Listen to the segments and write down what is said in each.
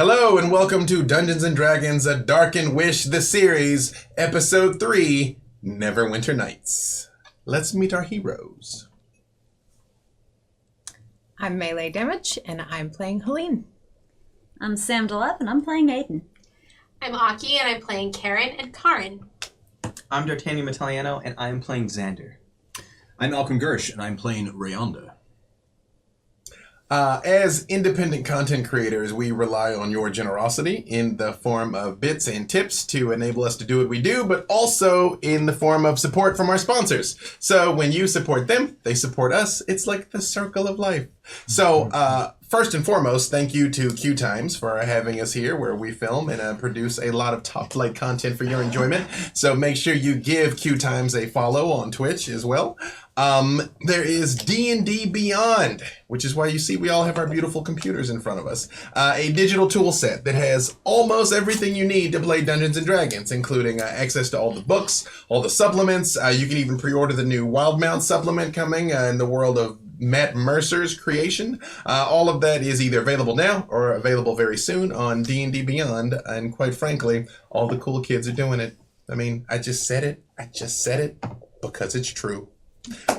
Hello and welcome to Dungeons & Dragons, A Darkened Wish, the series, Episode 3, Neverwinter Nights. Let's meet our heroes. I'm Mayleigh Damage, and I'm playing Helene. I'm Sam Leve, and I'm playing Aiden. I'm Aki, and I'm playing Kerrin and Karrin. I'm Mattaliano, and I'm playing Xander. I'm Alcuin Gersh, and I'm playing Rayonde. As independent content creators, we rely on your generosity in the form of bits and tips to enable us to do what we do, but also in the form of support from our sponsors. So when you support them, they support us. It's like the circle of life. So first and foremost, thank you to Q Times for having us here where we film and produce a lot of top-flight content for your enjoyment. So make sure you give Q Times a follow on Twitch as well. There is D&D Beyond, which is why you see we all have our beautiful computers in front of us. A digital tool set that has almost everything you need to play Dungeons & Dragons, including access to all the books, all the supplements. You can even pre-order the new Wildmount supplement coming in the world of Matt Mercer's creation. All of that is either available now or available very soon on D&D Beyond. And quite frankly, all the cool kids are doing it. I mean, I just said it because it's true.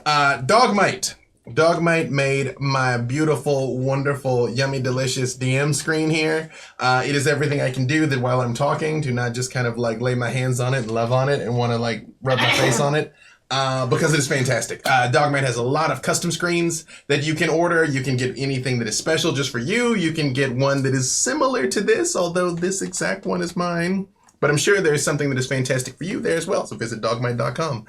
Dogmite. Dogmite made my beautiful, wonderful, yummy, delicious DM screen here. It is everything I can do that while I'm talking to not just kind of like lay my hands on it and love on it and want to like rub my face on it. Because it is fantastic. Dogmite has a lot of custom screens that you can order. You can get anything that is special just for you. You can get one that is similar to this, although this exact one is mine. But I'm sure there's something that is fantastic for you there as well. So visit dogmite.com.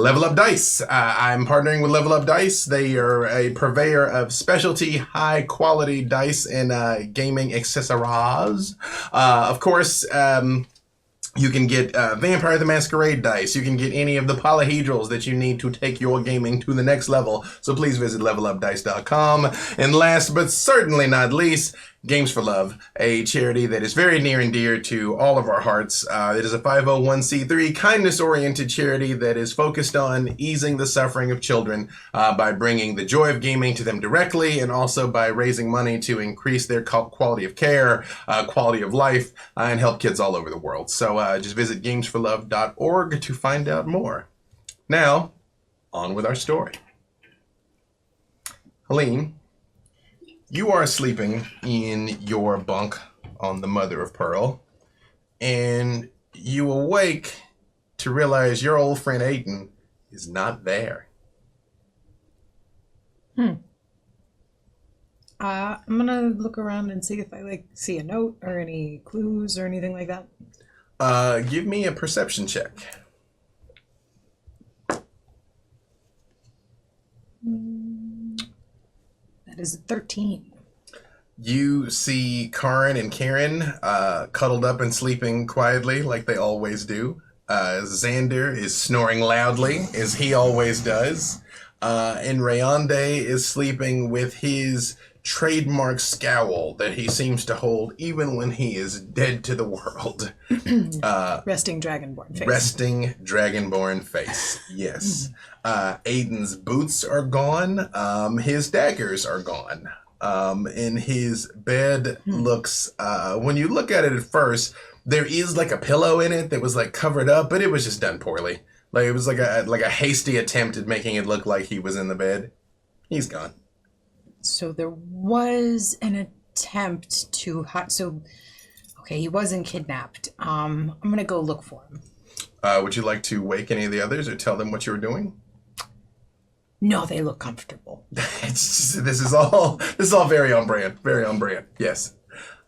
Level Up Dice. I'm partnering with Level Up Dice. They are a purveyor of specialty, high-quality dice and gaming accessories. Of course, you can get Vampire the Masquerade dice. You can get any of the polyhedrals that you need to take your gaming to the next level. So please visit levelupdice.com. And last but certainly not least, Games for Love, a charity that is very near and dear to all of our hearts. It is a 501c3 kindness-oriented charity that is focused on easing the suffering of children by bringing the joy of gaming to them directly and also by raising money to increase their quality of care, quality of life, and help kids all over the world. So just visit gamesforlove.org to find out more. Now, on with our story. Helene, you are sleeping in your bunk on the Mother of Pearl, and you awake to realize your old friend Aiden is not there. I'm gonna look around and see if I see a note or any clues or anything like that. Give me a perception check. That is a 13. You see Karrin and Kerrin cuddled up and sleeping quietly like they always do. Xander is snoring loudly, as he always does. And Rayonde is sleeping with his trademark scowl that he seems to hold even when he is dead to the world. Resting Dragonborn face. Resting Dragonborn face, yes. Aiden's boots are gone. His daggers are gone. And his bed looks, when you look at it at first, there is like a pillow in it that was like covered up, but it was just done poorly. Like it was like a hasty attempt at making it look like he was in the bed. He's gone. So there was an attempt to okay, he wasn't kidnapped. I'm gonna go look for him. Would you like to wake any of the others or tell them what you were doing? No, they look comfortable. This is all very on brand. Very on brand. Yes.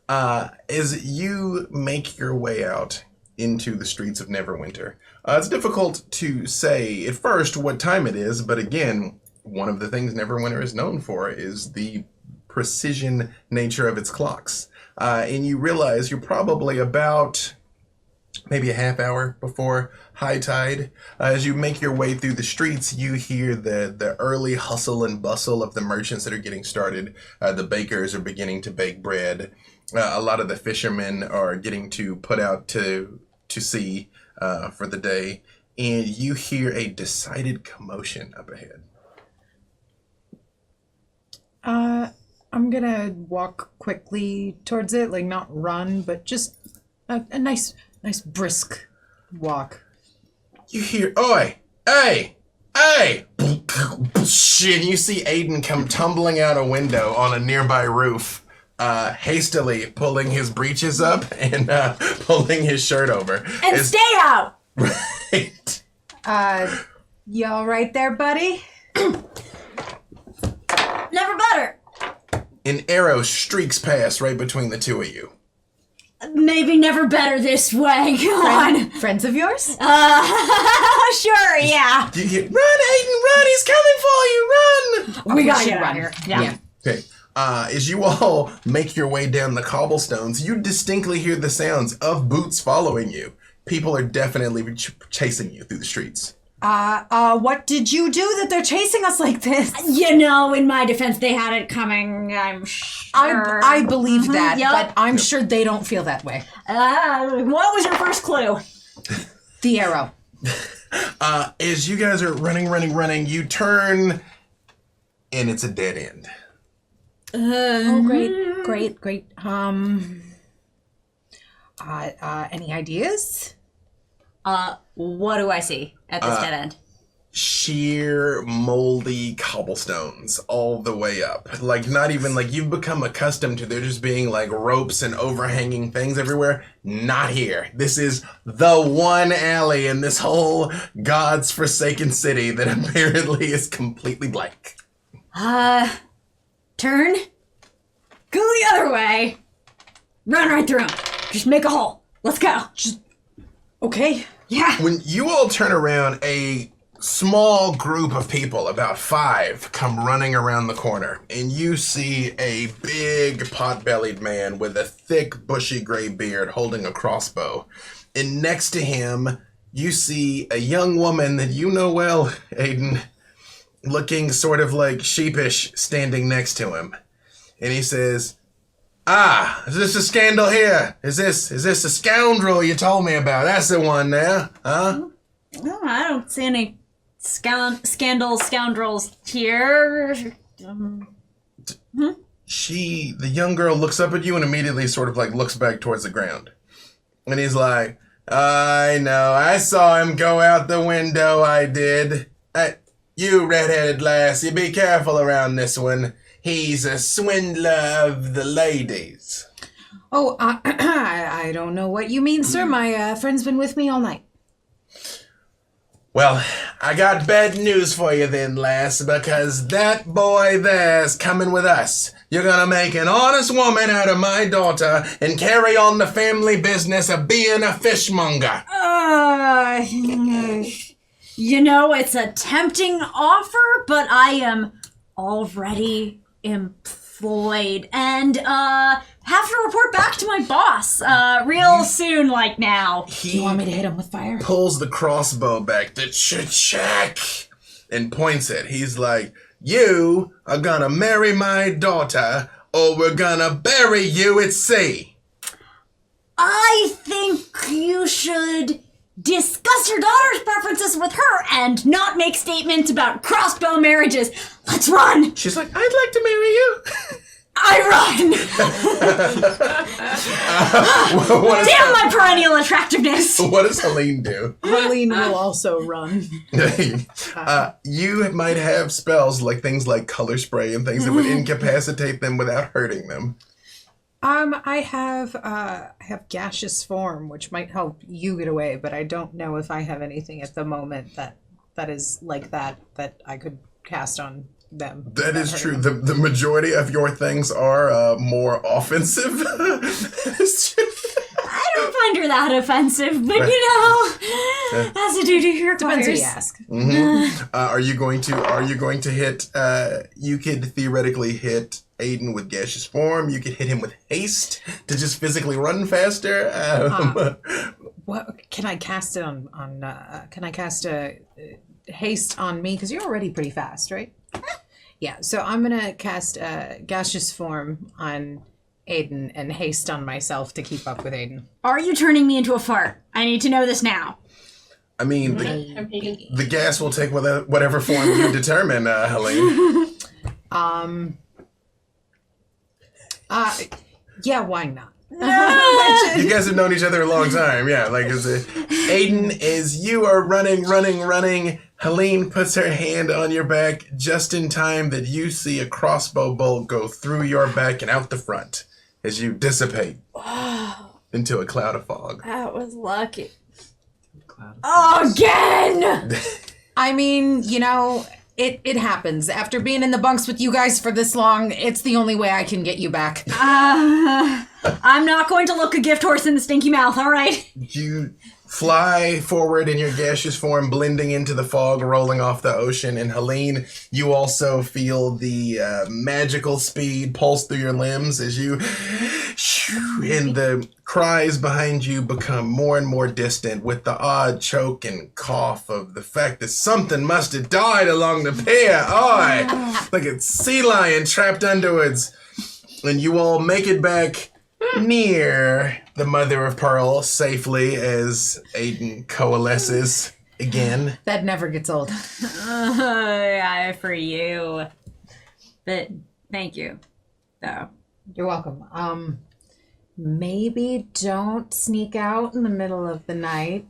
As you make your way out into the streets of Neverwinter, it's difficult to say at first what time it is, but again, one of the things Neverwinter is known for is the precision nature of its clocks. And you realize you're probably about maybe a half hour before high tide. As you make your way through the streets, you hear the early hustle and bustle of the merchants that are getting started. The bakers are beginning to bake bread. A lot of the fishermen are getting to put out to sea for the day. And you hear a decided commotion up ahead. I'm gonna walk quickly towards it, like not run, but just a nice brisk walk. You hear, oi, hey, hey! And you see Aiden come tumbling out a window on a nearby roof, hastily pulling his breeches up and pulling his shirt over. And stay out! Right. You all right there, buddy? Never better. An arrow streaks past right between the two of you. Maybe never better this way. Come on. Friends of yours? Sure, yeah. You hear, run, Aiden, run! He's coming for you, run! We gotta should get out run. of here. Yeah. Okay. As you all make your way down the cobblestones, you distinctly hear the sounds of boots following you. People are definitely chasing you through the streets. What did you do that they're chasing us like this? You know, in my defense, they had it coming, I'm sure. I believe that, Yep. but I'm sure they don't feel that way. What was your first clue? The arrow. As you guys are running, you turn, and it's a dead end. Oh, great. Any ideas? What do I see at this dead end? Sheer moldy cobblestones all the way up. Like, not even, like, you've become accustomed to there just being, like, ropes and overhanging things everywhere. Not here. This is the one alley in this whole God's forsaken city that apparently is completely blank. Turn. Go the other way. Run right through 'em. Just make a hole. Let's go. Okay. Yeah. When you all turn around, a small group of people, about 5, come running around the corner, and you see a big pot-bellied man with a thick, bushy gray beard holding a crossbow. And next to him, you see a young woman that you know well, Aiden, looking sort of like sheepish, standing next to him. And he says, is this a scandal here? Is this a scoundrel you told me about? That's the one there, huh? Oh, I don't see any scoundrels here. The young girl looks up at you and immediately sort of like looks back towards the ground. And he's like, I know, I saw him go out the window, I did. You redheaded lass, you be careful around this one. He's a swindler of the ladies. Oh, I don't know what you mean, sir. My friend's been with me all night. Well, I got bad news for you then, lass, because that boy there's coming with us. You're gonna make an honest woman out of my daughter and carry on the family business of being a fishmonger. You know, it's a tempting offer, but I am already employed and have to report back to my boss real soon, like now. You want me to hit him with fire? Pulls the crossbow back to check and points it. He's like, you are gonna marry my daughter or we're gonna bury you at sea. I think you should discuss your daughter's preferences with her and not make statements about crossbow marriages. Let's run! She's like, I'd like to marry you. I run! Damn my perennial attractiveness! What does Helene do? Helene will also run. You might have spells like things like color spray and things that would incapacitate them without hurting them. I have gaseous form, which might help you get away, but I don't know if I have anything at the moment that is like that I could cast on them. That is true. The majority of your things are more offensive. I don't find her that offensive, but you know, has to do to your Depends who requires. you ask. Are you going to hit? You could theoretically hit Aiden with gaseous form. You could hit him with haste to just physically run faster. What can I cast it on? Can I cast a haste on me? Because you're already pretty fast, right? Yeah. So I'm gonna cast gaseous form on Aiden and haste on myself to keep up with Aiden. Are you turning me into a fart? I need to know this now. I mean, the gas will take whatever form you determine, Helene. Yeah, why not? You guys have known each other a long time, yeah. Like, Aiden, as you are running, Helene puts her hand on your back just in time that you see a crossbow bolt go through your back and out the front as you dissipate into a cloud of fog. That was lucky. Oh, again! I mean, you know, it happens. After being in the bunks with you guys for this long, it's the only way I can get you back. I'm not going to look a gift horse in the stinky mouth, all right? You fly forward in your gaseous form, blending into the fog, rolling off the ocean. And Helene, you also feel the magical speed pulse through your limbs as you... And the cries behind you become more and more distant with the odd choke and cough of the fact that something must have died along the pier. Like a sea lion trapped underwards. And you all make it back near the Mother of Pearl safely as Aiden coalesces again. That never gets old. Yeah, for you. But thank you, though. You're welcome. Maybe don't sneak out in the middle of the night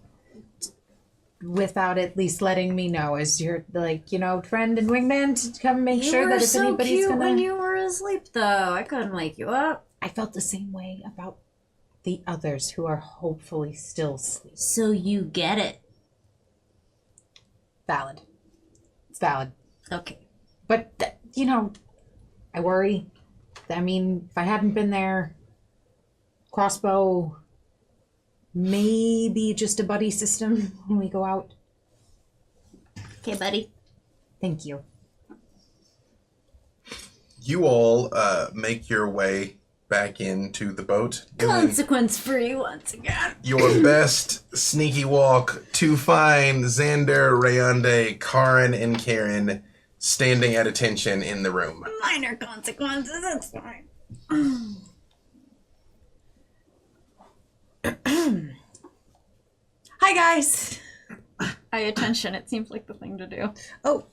without at least letting me know as your, like, you know, friend and wingman to come make sure that if anybody's cute gonna... when you were asleep, though. I couldn't wake you up. I felt the same way about the others who are hopefully still asleep. So you get it. Valid. It's valid. Okay. But, you know, I worry. I mean, if I hadn't been there, crossbow, maybe just a buddy system when we go out. Okay, buddy. Thank you. You all make your way back into the boat. doing Consequence free once again. your best sneaky walk to find Xander, Rayonde, Karrin, and Kerrin standing at attention in the room. Minor consequences, it's fine. Hi, guys. Pay attention, it seems like the thing to do. Oh,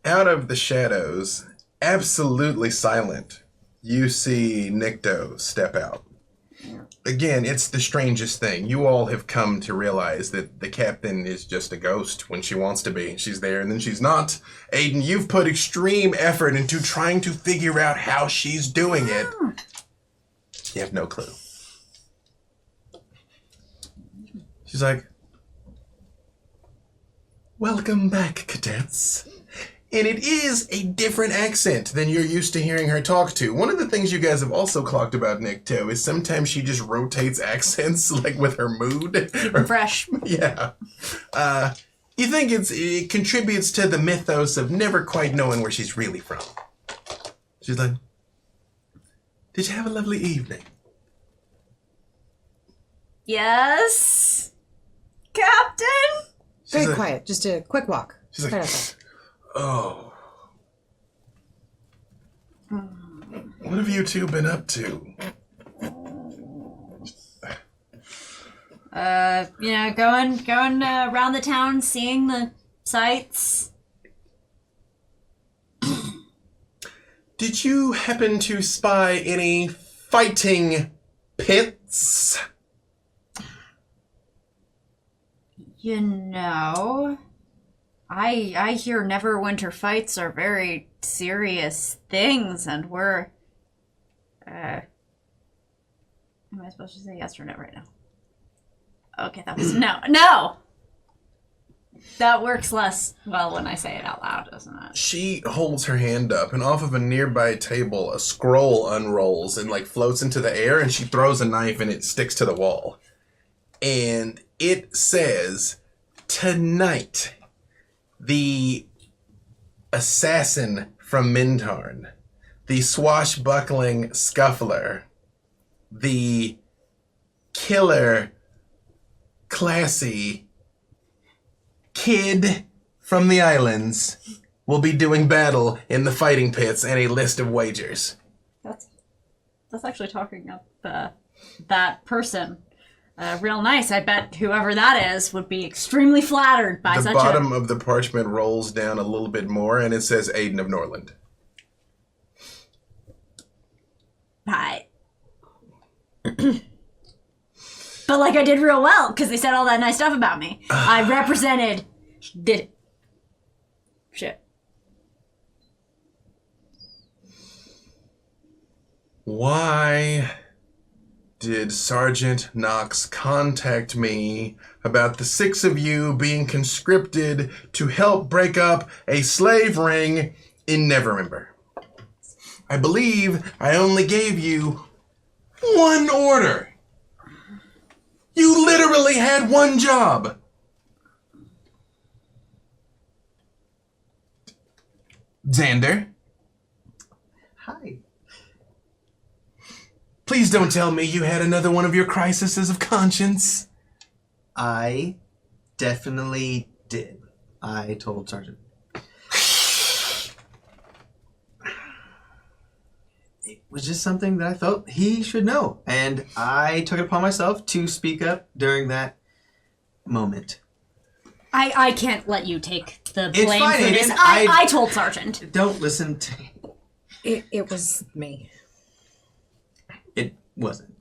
Out of the shadows, absolutely silent, you see Nikto step out. Again, it's the strangest thing. You all have come to realize that the captain is just a ghost when she wants to be. She's there and then she's not. Aiden, you've put extreme effort into trying to figure out how she's doing it. You have no clue. She's like, "Welcome back, cadets." And it is a different accent than you're used to hearing her talk to. One of the things you guys have also clocked about Nick, too, is sometimes she just rotates accents, like with her mood. Fresh. Yeah. You think it contributes to the mythos of never quite knowing where she's really from. She's like, "Did you have a lovely evening?" Yes? Captain? She's very like, quiet. Just a quick walk. She's like, Right outside. "Oh. What have you two been up to?" You know, going around the town, seeing the sights. Did you happen to spy any fighting pits? You know, I hear Neverwinter fights are very serious things, and we're, am I supposed to say yes or no right now? Okay, that was no! That works less well when I say it out loud, doesn't it? She holds her hand up, and off of a nearby table, a scroll unrolls and, like, floats into the air, and she throws a knife, and it sticks to the wall. And it says, "Tonight, the assassin from Mintarn, the swashbuckling scuffler, the killer, classy kid from the islands will be doing battle in the fighting pits and a list of wagers." That's actually talking up that person. Real nice. I bet whoever that is would be extremely flattered by The such bottom of the parchment rolls down a little bit more and it says Aiden of Norland. Hi. But like I did real well because they said all that nice stuff about me. I represented. Did it. Shit. Why did Sergeant Knox contact me about the 6 of you being conscripted to help break up a slave ring in Neverwinter? I believe I only gave you one order. You literally had one job. Xander, Hi. please don't tell me you had another one of your crises of conscience. I definitely did. I told Sergeant. It was just something that I felt he should know, and I took it upon myself to speak up during that moment. I can't let you take the It's blame fine, for this. Aiden. I told Sergeant. Don't listen to... It was me. It wasn't.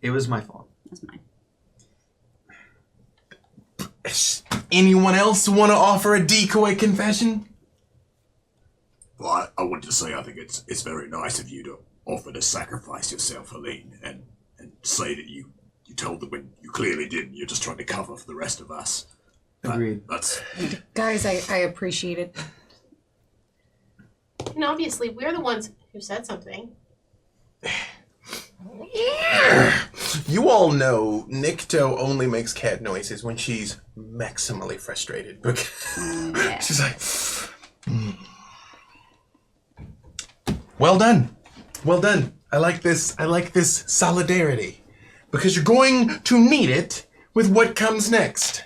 It was my fault. That's mine. Anyone else want to offer a decoy confession? Well, I wanted to say I think it's very nice of you to offer to sacrifice yourself, Helene, and say that you told them when you clearly didn't. You're just trying to cover for the rest of us. Agreed. That's Guys, I appreciate it. And obviously, we're the ones who said something. You all know Nikto only makes cat noises when she's maximally frustrated. She's like, well done. Well done. I like this solidarity. Because you're going to need it with what comes next.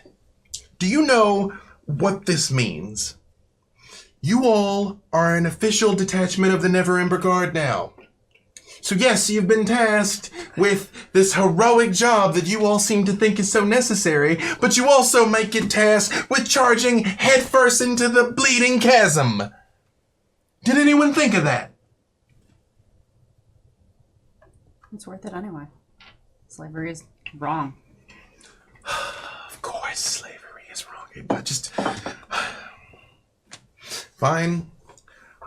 Do you know what this means? You all are an official detachment of the Neverwinter Guard now. So yes, you've been tasked with this heroic job that you all seem to think is so necessary, but you also might get tasked with charging headfirst into the bleeding chasm. Did anyone think of that? It's worth it anyway. Slavery is wrong. Of course, slavery is wrong, but just... Fine.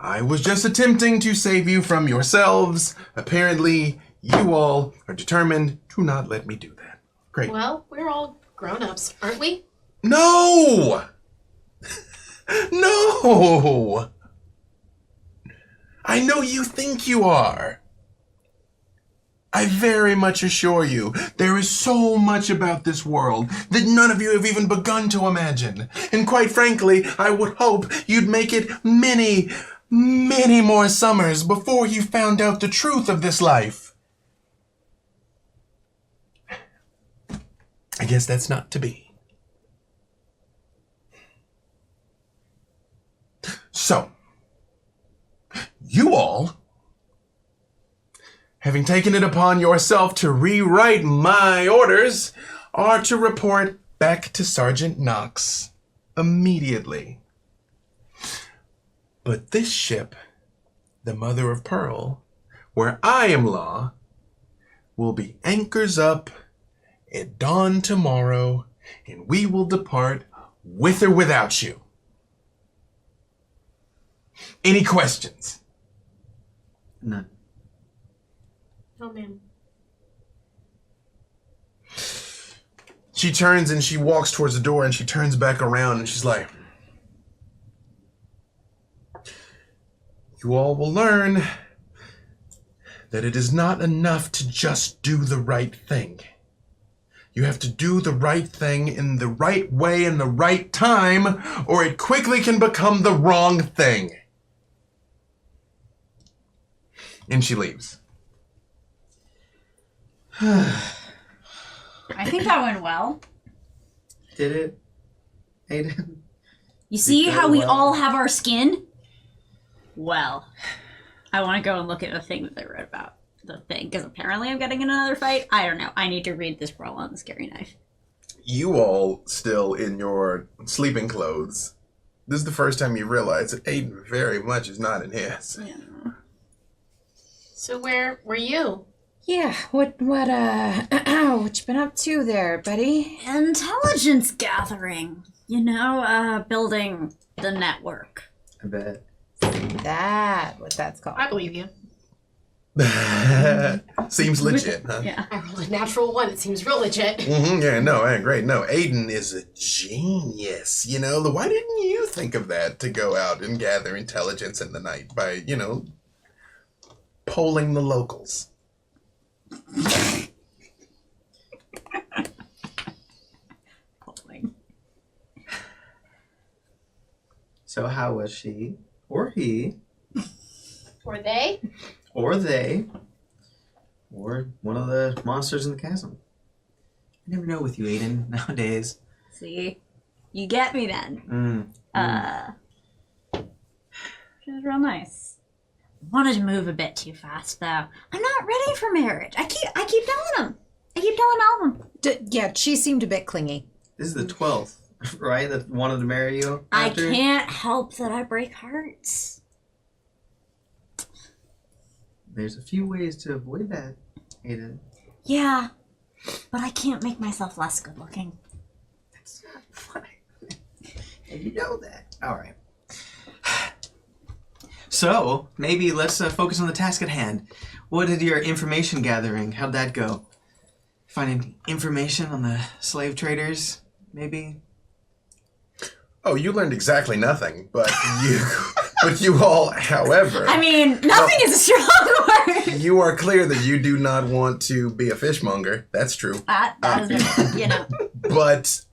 I was just attempting to save you from yourselves. Apparently, you all are determined to not let me do that. Great. Well, we're all grown-ups, aren't we? No! No! I know you think you are. I very much assure you, there is so much about this world that none of you have even begun to imagine. And quite frankly, I would hope you'd make it many, many more summers before you found out the truth of this life. I guess that's not to be. So, you all, having taken it upon yourself to rewrite my orders, are to report back to Sergeant Knox immediately. But this ship, the Mother of Pearl, where I am law, will be anchors up at dawn tomorrow, and we will depart with or without you. Any questions? None. Oh, man. She turns and she walks towards the door and she turns back around and she's like, you all will learn that it is not enough to just do the right thing. You have to do the right thing in the right way in the right time, or it quickly can become the wrong thing. And she leaves. I think that went well. Did it, Aiden? You see Did it how go we well? all have our skin? Well, I want to go and look at the thing that they wrote about the thing, because apparently I'm getting in another fight. I don't know. I need to read this brawl on the scary knife. You all still in your sleeping clothes. This is the first time you realize that Aiden very much is not in his. Yeah. So where were you? Yeah, what you been up to there, buddy? Intelligence gathering. Building the network. I bet. What that's called. I believe you. Seems legit, huh? Yeah. I rolled a natural 1. It seems real legit. Yeah, no, great. No, Aiden is a genius. Why didn't you think of that to go out and gather intelligence in the night by, polling the locals? So how was she, or he, Were they? or they, or one of the monsters in the chasm? I never know with you, Aiden, nowadays. See? You get me then. She was real nice. Wanted to move a bit too fast, though. I'm not ready for marriage. I keep telling him. I keep telling all of them. Yeah, she seemed a bit clingy. This is the 12th, right? That wanted to marry you I after? can't help that I break hearts. There's a few ways to avoid that, Aiden. Yeah, but I can't make myself less good looking. That's not funny. And you know that. All right. So, maybe let's focus on the task at hand. What did your information gathering, how'd that go? Finding information on the slave traders, maybe? Oh, you learned exactly nothing, but you all, however, I mean, nothing is a strong word. you are clear that you do not want to be a fishmonger. That's true. That is, But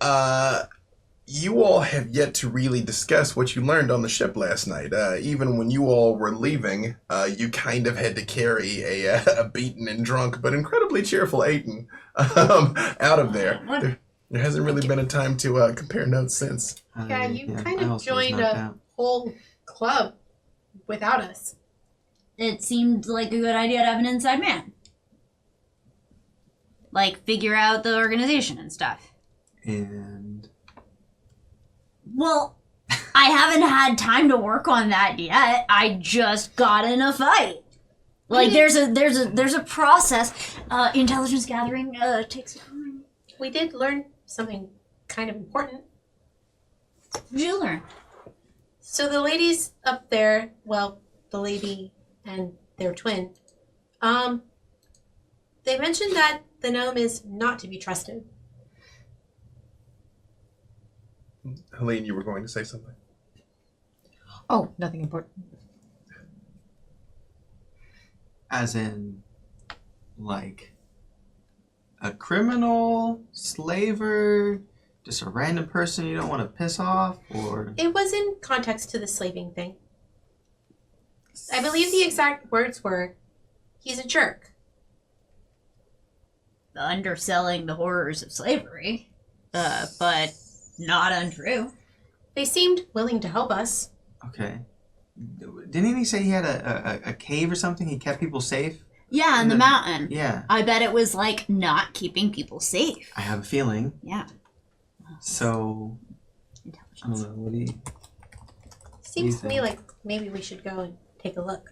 you all have yet to really discuss what you learned on the ship last night. Even when you all were leaving, you kind of had to carry a beaten and drunk but incredibly cheerful Aiden out of there. There hasn't really been a time to compare notes since. Yeah, you kind I of also was joined knocked a out. whole club without us. It seemed like a good idea to have an inside man. Like, figure out the organization and stuff. And Well, I haven't had time to work on that yet. I just got in a fight. Like, there's a process. Intelligence gathering takes time. We did learn something kind of important. What did you learn? So the ladies up there, well, the lady and their twin, they mentioned that the gnome is not to be trusted. Helene, you were going to say something? Oh, nothing important. as in, like, a criminal, slaver, just a random person you don't want to piss off, or... It was in context to the slaving thing. I believe the exact words were, he's a jerk. Underselling the horrors of slavery, but not untrue. They seemed willing to help us. Okay. Didn't he say he had a cave or something? He kept people safe? Yeah, in the mountain. Yeah. I bet it was like not keeping people safe. I have a feeling. Yeah. So, I don't know, what do you... Seems You to me think? like maybe we should go and take a look.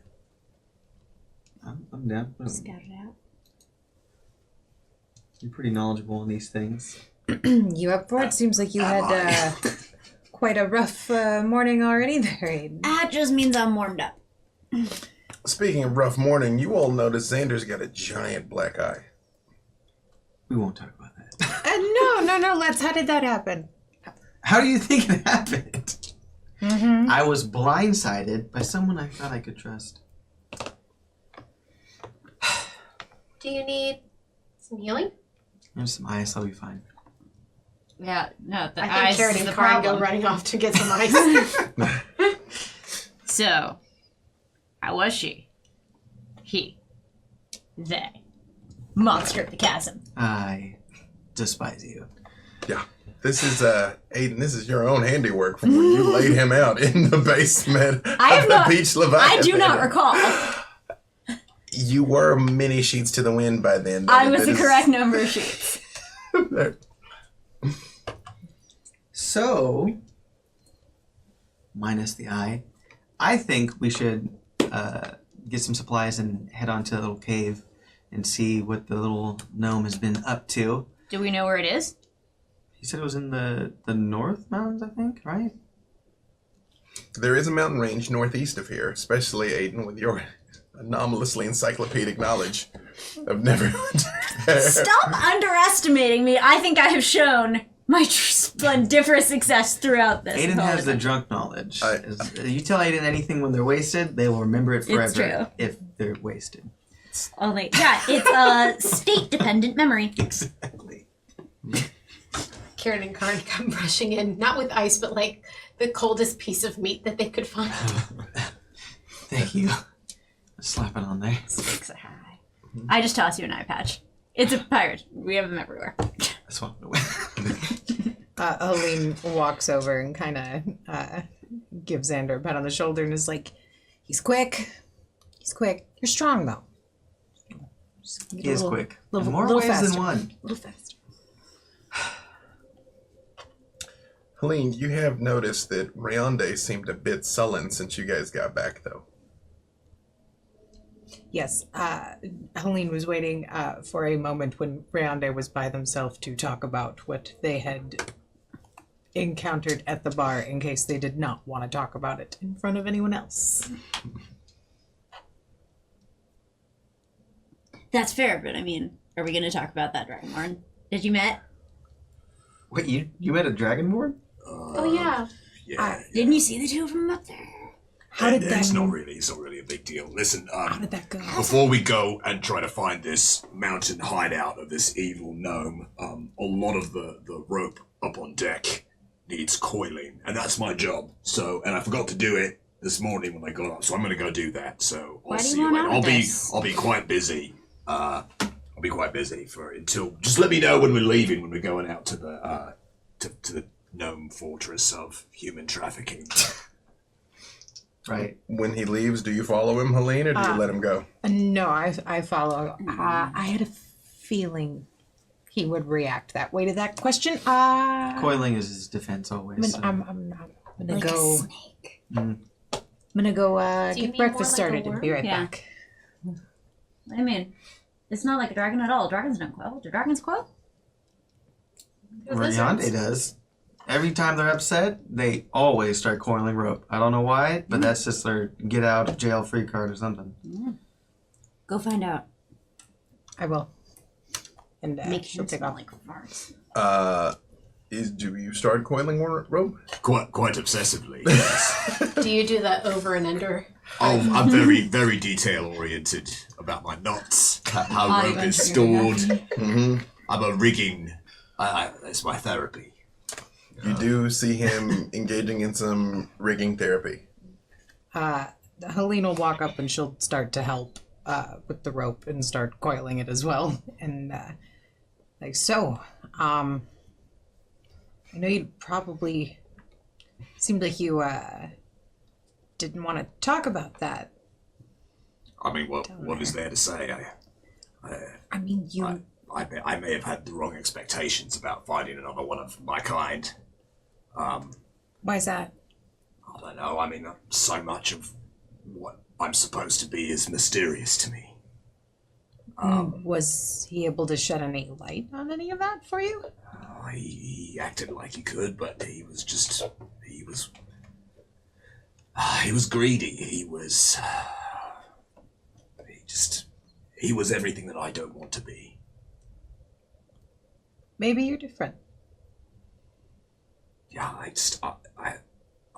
I'm down. Scout it out. You're pretty knowledgeable on these things. You up for it? Seems like you had quite a rough morning already there, Aiden. That just means I'm warmed up. Speaking of rough morning, you all notice Xander's got a giant black eye. We won't talk about that. No, how did that happen? How do you think it happened? Mm-hmm. I was blindsided by someone I thought I could trust. Do you need some healing? There's some ice, I'll be fine. Yeah, no, the I eyes think Kerrin is and the Karrin go problem. running off to get some ice. So, how was she? He. They. Monster of the chasm. I despise you. Yeah. This is, Aiden, this is your own handiwork from when you laid him out in the basement I have of the not- Beach Leviathan. I do not recall. You were many sheets to the wind by then. I was the correct number of sheets. So, minus the eye, I think we should get some supplies and head on to the little cave and see what the little gnome has been up to. Do we know where it is? He said it was in the North Mountains, I think, right? There is a mountain range northeast of here, especially Aiden, with your anomalously encyclopedic knowledge of Neverwinter. Stop underestimating me. I think I have shown my splendiferous success throughout this. Aiden has the drunk knowledge. You tell Aiden anything when they're wasted, they will remember it forever. It's true. If they're wasted. Only, yeah, it's a state-dependent memory. Exactly. Kerrin and Karrin come rushing in, not with ice, but like the coldest piece of meat that they could find. Thank you. Slap it on there. Stakes are high. I just toss you an eye patch. It's a pirate. We have them everywhere. I swapped it away. Helene walks over and kind of gives Xander a pat on the shoulder and is like, he's quick. He's quick. You're strong, though. He is quick. Little, In more little ways faster. than one. A little faster. Helene, you have noticed that Rayonde seemed a bit sullen since you guys got back, though. Yes, Helene was waiting for a moment when Rayonde was by themselves to talk about what they had encountered at the bar in case they did not want to talk about it in front of anyone else. That's fair, but I mean, are we going to talk about that Dragonborn that you met? Wait, you met a dragonborn? Oh yeah. Yeah. Didn't you see the two of them up there? How did that? It's not really a big deal. Listen, How did that go? before we go and try to find this mountain hideout of this evil gnome, a lot of the rope up on deck needs coiling, and that's my job. So, and I forgot to do it this morning when I got up, so I'm going to go do that. So Why I'll do you see you want later. out of this? I'll be quite busy. I'll be quite busy until. Just let me know when we're leaving, when we're going out to the to the gnome fortress of human trafficking. Right. When he leaves, do you follow him, Helene, or do you let him go? No, I follow. I had a feeling he would react that way to that question. Coiling is his defense always. So. I'm gonna Like go. a snake. I'm gonna go Do you get mean breakfast more like a started and be right Yeah. back. I mean, it's not like a dragon at all. Dragons don't quail. Do dragons quail? Rayonde does. Every time they're upset, they always start coiling rope. I don't know why, but that's just their get out of jail free card or something. Go find out. I will. And Make she'll him take smell off. like farts. Do you start coiling rope? Quite obsessively. Yes. Do you do that over and under? Oh, I'm very, very detail oriented about my knots, how rope is stored. I'm a rigging. It's my therapy. You do see him engaging in some rigging therapy. Helene will walk up and she'll start to help with the rope and start coiling it as well. And I know you probably seemed like you didn't want to talk about that. I mean, what is there to say? I mean, you. I may have had the wrong expectations about finding another one of my kind. Why is that? I don't know. I mean, so much of what I'm supposed to be is mysterious to me. Was he able to shed any light on any of that for you? He acted like he could, but he was greedy. He was everything that I don't want to be. Maybe you're different. Yeah, I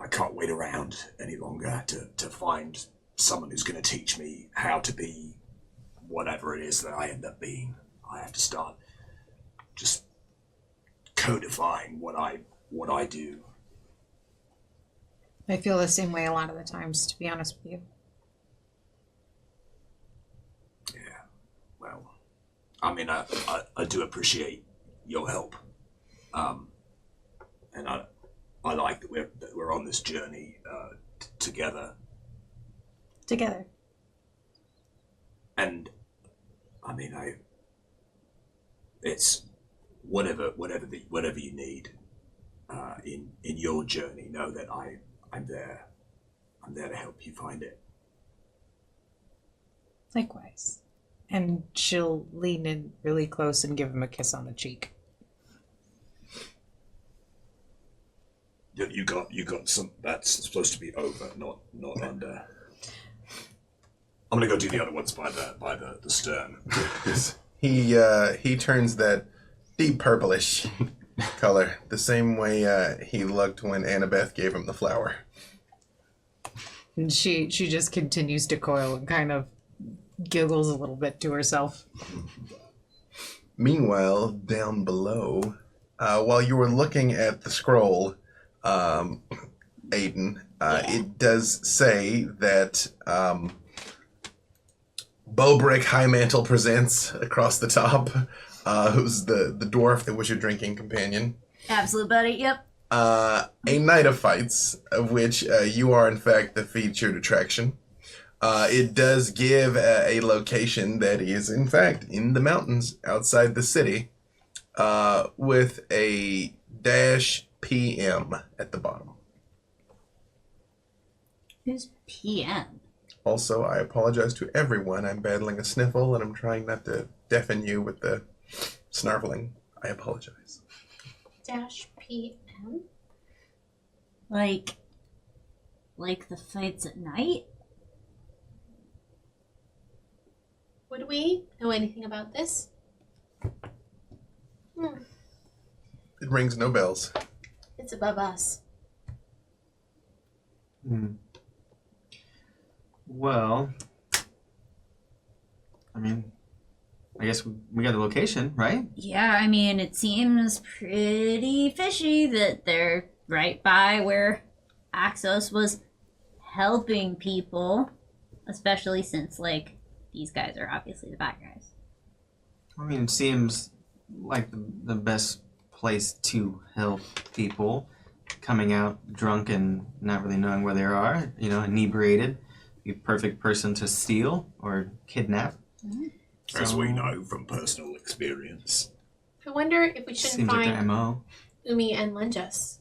can't wait around any longer to find someone who's going to teach me how to be whatever it is that I end up being. I have to start just codifying what I do. I feel the same way a lot of the times, to be honest with you. Yeah, well, I mean, I do appreciate your help, and I like that we're on this journey together. Together. And I mean, it's whatever you need in your journey. Know that I'm there. I'm there to help you find it. Likewise. And she'll lean in really close and give him a kiss on the cheek. Yeah, you got some. That's supposed to be over, not under. I'm gonna go do the other ones by the stern. He turns that deep purplish color, the same way he looked when Annabeth gave him the flower. And she just continues to coil and kind of giggles a little bit to herself. Meanwhile, down below, while you were looking at the scroll, Aiden, it does say that Bowbrick Highmantle presents across the top, who's the dwarf that was your drinking companion. Absolute buddy, yep. A night of fights, of which you are in fact the featured attraction. It does give a location that is in fact in the mountains outside the city, with a -PM at the bottom. Who's PM? Also, I apologize to everyone. I'm battling a sniffle and I'm trying not to deafen you with the snarfling. I apologize. -PM? Like the fights at night? Would we know anything about this? It rings no bells. It's above us. Well, I mean, I guess we got the location, right? Yeah, I mean, it seems pretty fishy that they're right by where Axos was helping people, especially since, like, these guys are obviously the bad guys. I mean, it seems like the best place to help people coming out drunk and not really knowing where they are, inebriated. Be a perfect person to steal or kidnap. As we know from personal experience. I wonder if we shouldn't Seems like their find MO. Umi and Lungus.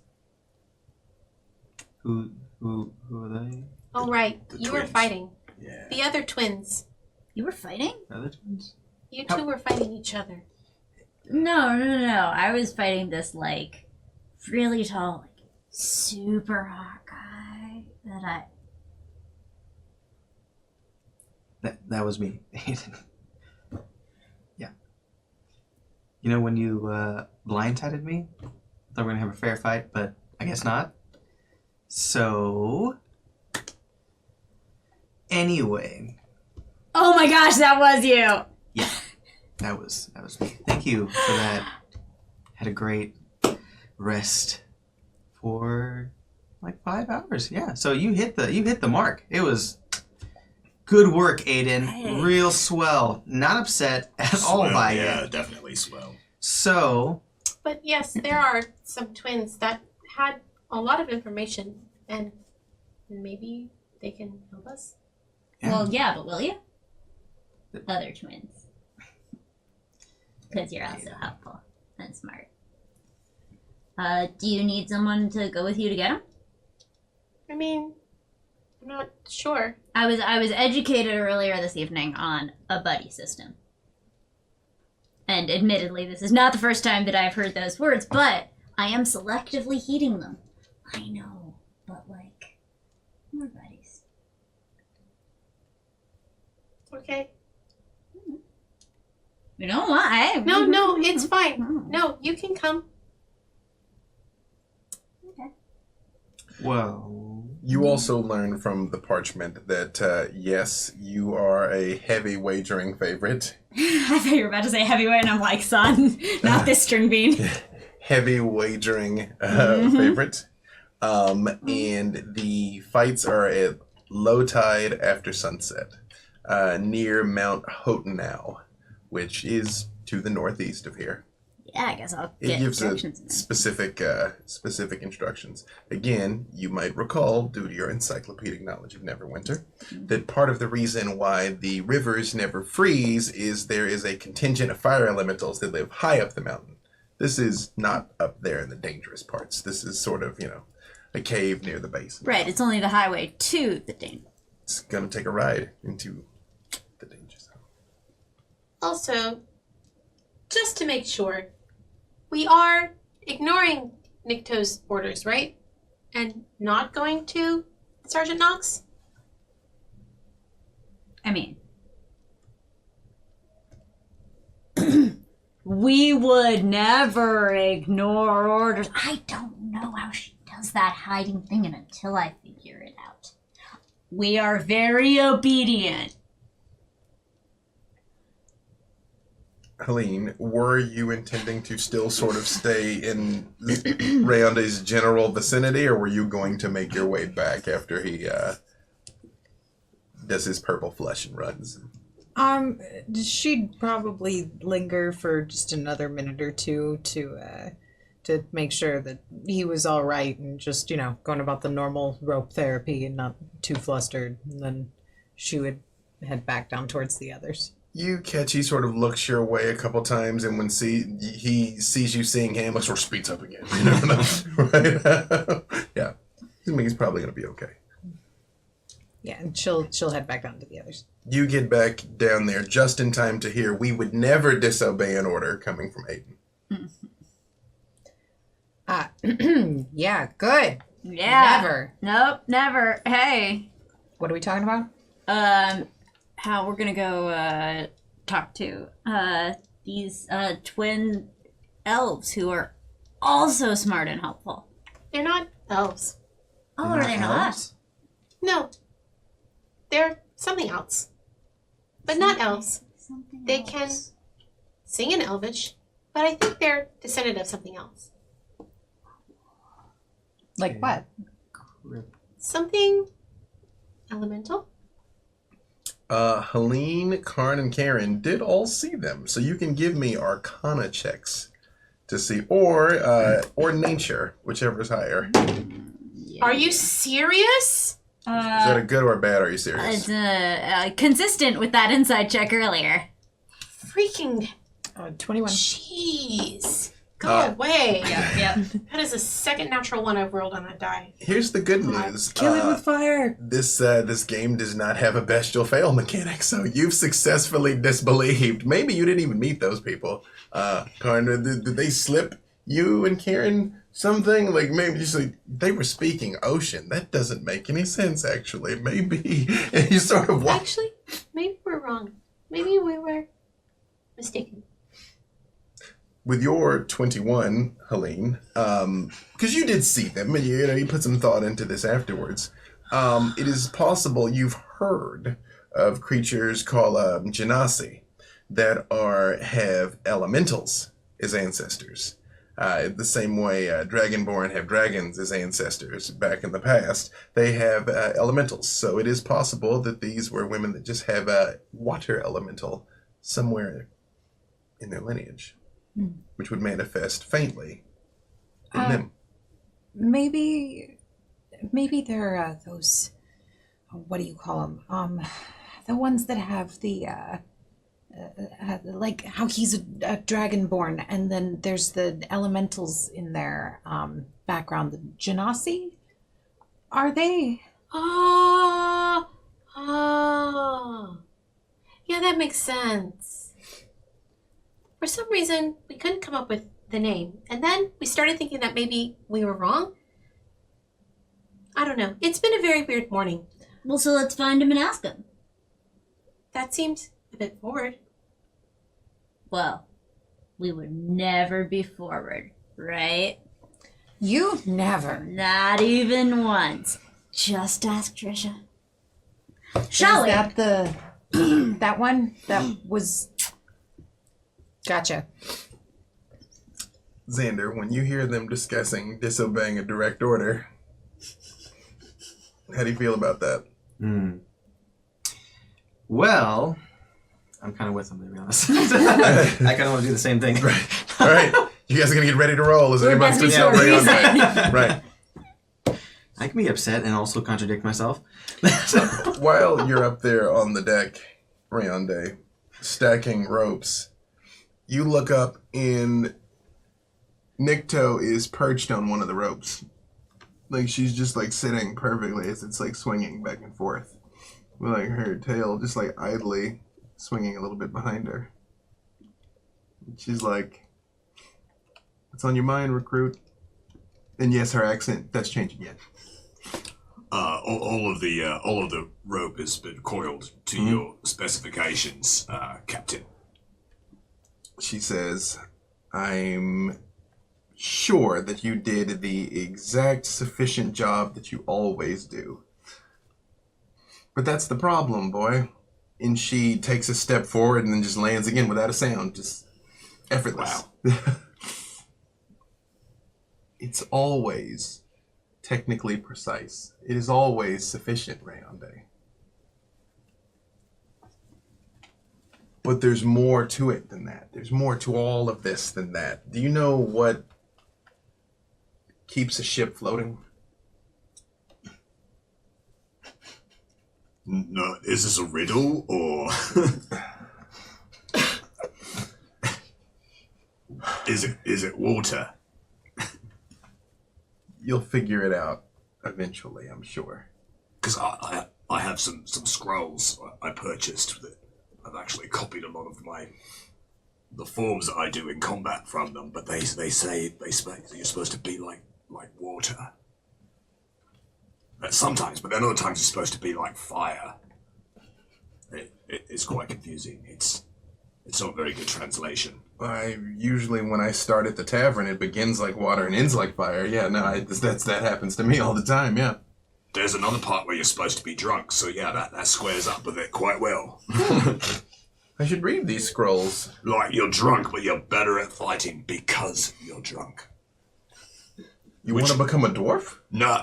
Who are they? Oh, right. The You were twins. fighting. Yeah. The other twins. You were fighting? The other twins? You two were fighting each other. No. I was fighting this, like, really tall, like, super hot guy that That was me. Yeah. You know when you blindsided me? Thought we were gonna have a fair fight, but I guess not. So anyway. Oh my gosh, that was you! Yeah. That was me. Thank you for that. Had a great rest for like 5 hours. Yeah. So you hit the mark. It was good work, Aiden. Hey. Real swell. Not upset at all by Yeah, it. definitely swell. So, But yes, there are some twins that had a lot of information, and maybe they can help us. yeah. Well, yeah, but will you? Other twins. Because you're also helpful and smart. Do you need someone to go with you to get them? I mean, I'm not sure. I was educated earlier this evening on a buddy system. And admittedly, this is not the first time that I've heard those words, but I am selectively heeding them. I know, but like, we're buddies. Okay. You know what? No, it's fine. No, you can come. well, You also learn from the parchment that, yes, you are a heavy wagering favorite. I thought you were about to say heavyweight, and I'm like, son, not this string bean. Heavy wagering favorite. And the fights are at low tide after sunset, near Mount Hotenau, which is to the northeast of here. Yeah, I guess I'll It get gives directions in a specific instructions. Again, you might recall, due to your encyclopedic knowledge of Neverwinter, that part of the reason why the rivers never freeze is there is a contingent of fire elementals that live high up the mountain. This is not up there in the dangerous parts. This is sort of, a cave near the base. Right, it's only the highway to the Dane. It's gonna take a ride into the dangerous. Also, just to make sure, we are ignoring Nikto's orders, right? And not going to Sergeant Knox? I mean, we would never ignore orders. I don't know how she does that hiding thing until I figure it out. We are very obedient. Helene, were you intending to still sort of stay in Rayonde's general vicinity, or were you going to make your way back after he does his purple flush and runs? She'd probably linger for just another minute or two to make sure that he was all right and just, going about the normal rope therapy and not too flustered. And then she would head back down towards the others. You catch he sort of looks your way a couple times, and when he sees you seeing him, sort of speeds up again. Right? Yeah. I mean, he's probably going to be okay. Yeah, and she'll head back down to the others. You get back down there just in time to hear, "We would never disobey an order," coming from Aiden. Yeah, good. Yeah. Never. Nope, never. Hey. What are we talking about? How we're gonna go talk to these twin elves who are also smart and helpful. They're not elves. Oh, are they not? No. They're something else. But not elves. They can sing in Elvish, but I think they're descendant of something else. Like what? Something elemental? Helene, Karrin, and Kerrin did all see them, so you can give me Arcana checks to see, or nature, whichever is higher. Are you serious? Is that a good or a bad? Are you serious? It's consistent with that inside check earlier. Freaking 21. jeez. Go away. Yep. That is the second natural one I've rolled on that die. Here's the good news. Kill it with fire. This game does not have a bestial fail mechanic, so you've successfully disbelieved. Maybe you didn't even meet those people. Karrin, did they slip you and Kerrin something? Like maybe just like they were speaking ocean. That doesn't make any sense, actually. Maybe and you sort of walk. Actually, maybe we're wrong. Maybe we were mistaken. With your 21, Helene, because you did see them, and you put some thought into this afterwards. It is possible you've heard of creatures called genasi that have elementals as ancestors. The same way Dragonborn have dragons as ancestors back in the past, they have elementals. So it is possible that these were women that just have a water elemental somewhere in their lineage, which would manifest faintly in them. Maybe they're those. What do you call them? The ones that have the like how he's a dragonborn, and then there's the elementals in their background. The genasi, are they? Oh, yeah, that makes sense. For some reason, we couldn't come up with the name, and then we started thinking that maybe we were wrong. I don't know. It's been a very weird morning. Well, so let's find him and ask him. That seems a bit forward. Well, we would never be forward, right? You never. Not even once. Just ask Trisha. Shall we? Is that the that one that was? Gotcha. Xander, when you hear them discussing disobeying a direct order, how do you feel about that? Well, I'm kind of with them, to be honest. I kind of want to do the same thing. Right. All right. You guys are going to get ready to roll. Is We're anybody desperate still for a celebrating on reason. Right. I can be upset and also contradict myself. While you're up there on the deck, Rayonde, stacking ropes, you look up and Nikto is perched on one of the ropes. Like she's just like sitting perfectly as it's like swinging back and forth. With like her tail just like idly swinging a little bit behind her. She's like, what's on your mind, recruit? And yes, her accent, that's changing yet. All of the rope has been coiled to your specifications, Captain. She says, I'm sure that you did the exact sufficient job that you always do. But that's the problem, boy. And she takes a step forward and then just lands again without a sound. Just effortless. Wow. It's always technically precise. It is always sufficient, Rayonde. But there's more to it than that. There's more to all of this than that. Do you know what keeps a ship floating? No, is this a riddle or is it water? You'll figure it out eventually, I'm sure. Because I have some scrolls I purchased that I've actually copied a lot of the forms that I do in combat from them, but they say you're supposed to be like water. Sometimes, but then other times you're supposed to be like fire. It's quite confusing. It's not a very good translation. Usually when I start at the tavern, it begins like water and ends like fire. Yeah, no, that happens to me all the time, yeah. There's another part where you're supposed to be drunk, so yeah, that squares up with it quite well. I should read these scrolls. Like, you're drunk, but you're better at fighting because you're drunk. You want to become a dwarf? No.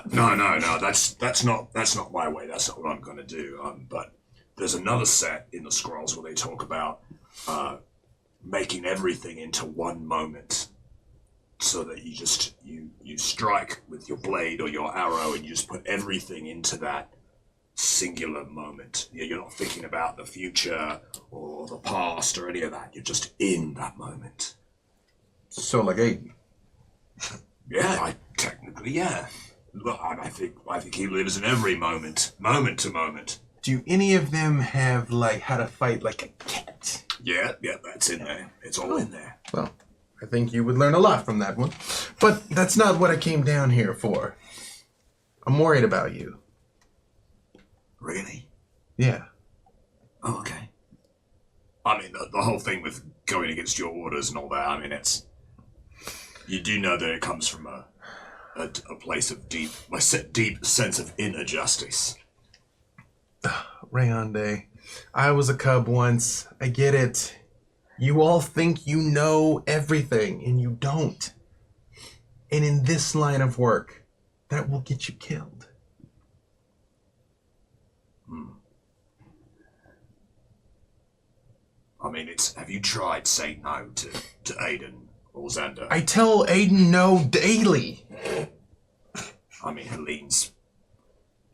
That's not my way. That's not what I'm going to do. But there's another set in the scrolls where they talk about making everything into one moment, so that you strike with your blade or your arrow, and you just put everything into that singular moment. You're not thinking about the future or the past or any of that. You're just in that moment. So like Aiden. Yeah, technically, yeah. Look, I think he lives in every moment to moment. Do any of them have, like, how to fight like a cat? Yeah, that's in there. It's all in there. Well, I think you would learn a lot from that one. But that's not what I came down here for. I'm worried about you. Really? Yeah. Oh, okay. I mean, the whole thing with going against your orders and all that, I mean, you do know that it comes from a place of deep sense of inner justice. Rayonde, I was a cub once. I get it. You all think you know everything, and you don't. And in this line of work, that will get you killed. I mean, have you tried saying no to Aiden or Xander? I tell Aiden no daily. I mean, Helene's...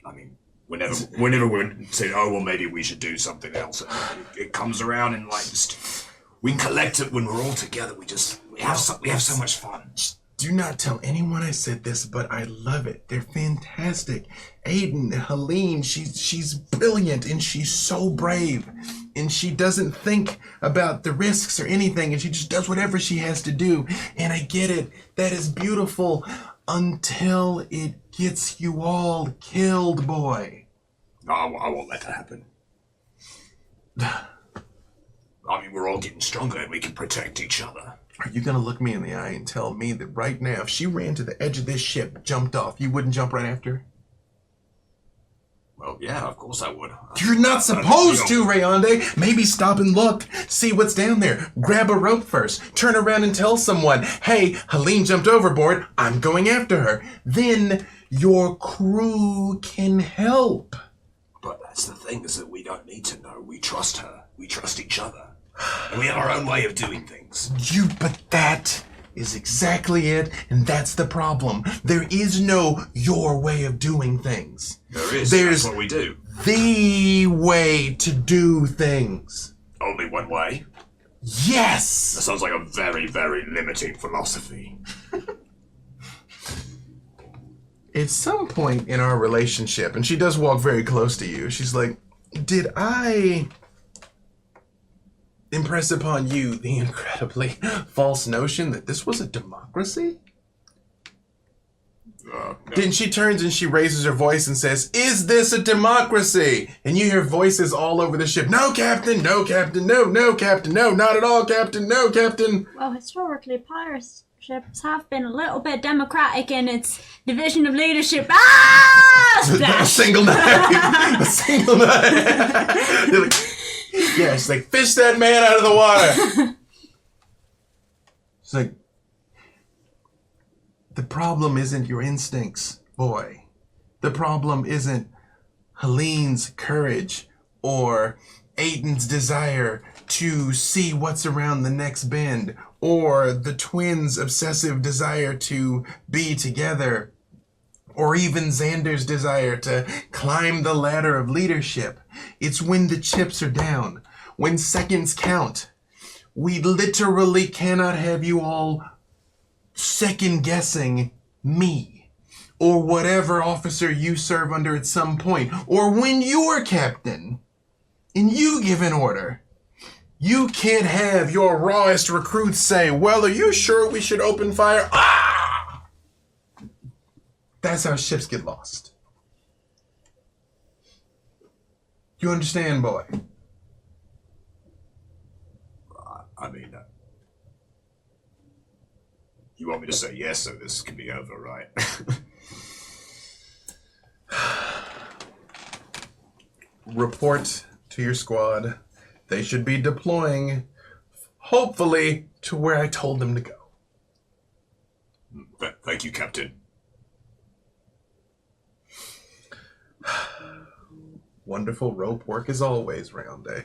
I mean, whenever we say, oh, well, maybe we should do something else, and it comes around and, like, we collect it when we're all together. We have so much fun. Do not tell anyone I said this, but I love it. They're fantastic. Aiden, Helene, she's brilliant, and she's so brave. And she doesn't think about the risks or anything, and she just does whatever she has to do. And I get it. That is beautiful until it gets you all killed, boy. No, I won't let that happen. I mean, we're all getting stronger, and we can protect each other. Are you gonna look me in the eye and tell me that right now, if she ran to the edge of this ship, jumped off, you wouldn't jump right after her? Well, yeah, of course I would. You're not supposed to, Rayonde. Maybe stop and look. See what's down there. Grab a rope first. Turn around and tell someone, hey, Helene jumped overboard. I'm going after her. Then your crew can help. But that's the thing, is that we don't need to know. We trust her. We trust each other. And we have our own way of doing things. But that is exactly it, and that's the problem. There is no your way of doing things. There's that's what we do. The way to do things. Only one way? Yes! That sounds like a very, very limiting philosophy. At some point in our relationship, and she does walk very close to you, she's like, did I impress upon you the incredibly false notion that this was a democracy? No. Then she turns and she raises her voice and says, "Is this a democracy?" And you hear voices all over the ship. "No, Captain. No, Captain. No, no, Captain. No, not at all, Captain. No, Captain." Well, historically, pirate ships have been a little bit democratic in its division of leadership. Ah! A Splash! single knife. A single knife. They're like, yeah, she's like, "Fish that man out of the water." She's like, "The problem isn't your instincts, boy. The problem isn't Helene's courage or Aiden's desire to see what's around the next bend or the twins' obsessive desire to be together or even Xander's desire to climb the ladder of leadership. It's when the chips are down, when seconds count. We literally cannot have you all second guessing me or whatever officer you serve under at some point, or when you're captain and you give an order. You can't have your rawest recruits say, "Well, are you sure we should open fire?" Ah! That's how ships get lost. You understand, boy? I mean, you want me to say yes so this can be over, right? Report to your squad. They should be deploying, hopefully, to where I told them to go. Thank you, Captain. Wonderful rope work as always, Rayonde.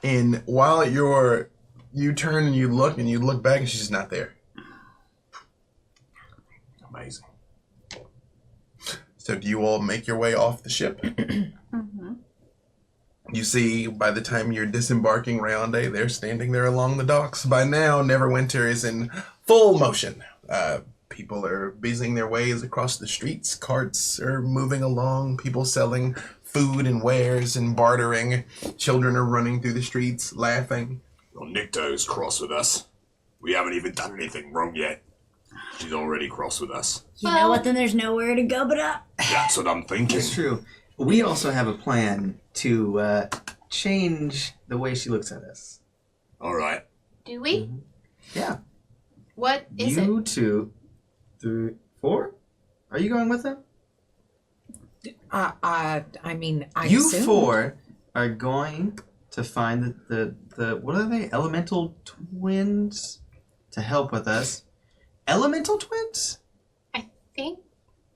And while you turn and you look back and she's just not there. Amazing. So do you all make your way off the ship? You see, by the time you're disembarking Rayonde, they're standing there along the docks. By now, Neverwinter is in full motion. People are busying their ways across the streets. Carts are moving along. People selling food and wares and bartering. Children are running through the streets, laughing. Well, Nikto's cross with us. We haven't even done anything wrong yet. She's already cross with us. You know what? Then there's nowhere to go but up. That's what I'm thinking. It's true. We also have a plan to change the way she looks at us. All right. Do we? Yeah. What is you it? 2, 3, 4? Are you going with them? I mean, I You assume. 4 are going to find the what are they? Elemental twins to help with us. Elemental twins? I think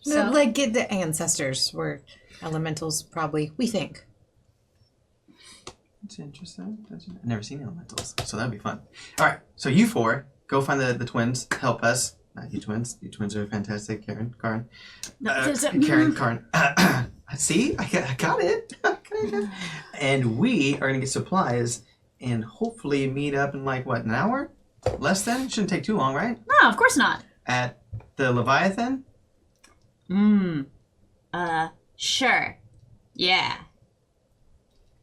No, so. like the ancestors were elementals, probably. We think. That's interesting. I've never seen elementals, so that'd be fun. All right, so you 4 go find the twins. Help us. You twins. You twins are fantastic. Karrin. See, I got it. And we are gonna get supplies and hopefully meet up in like what, an hour? Less than? Shouldn't take too long, right? No, of course not. At the Leviathan. Sure. Yeah.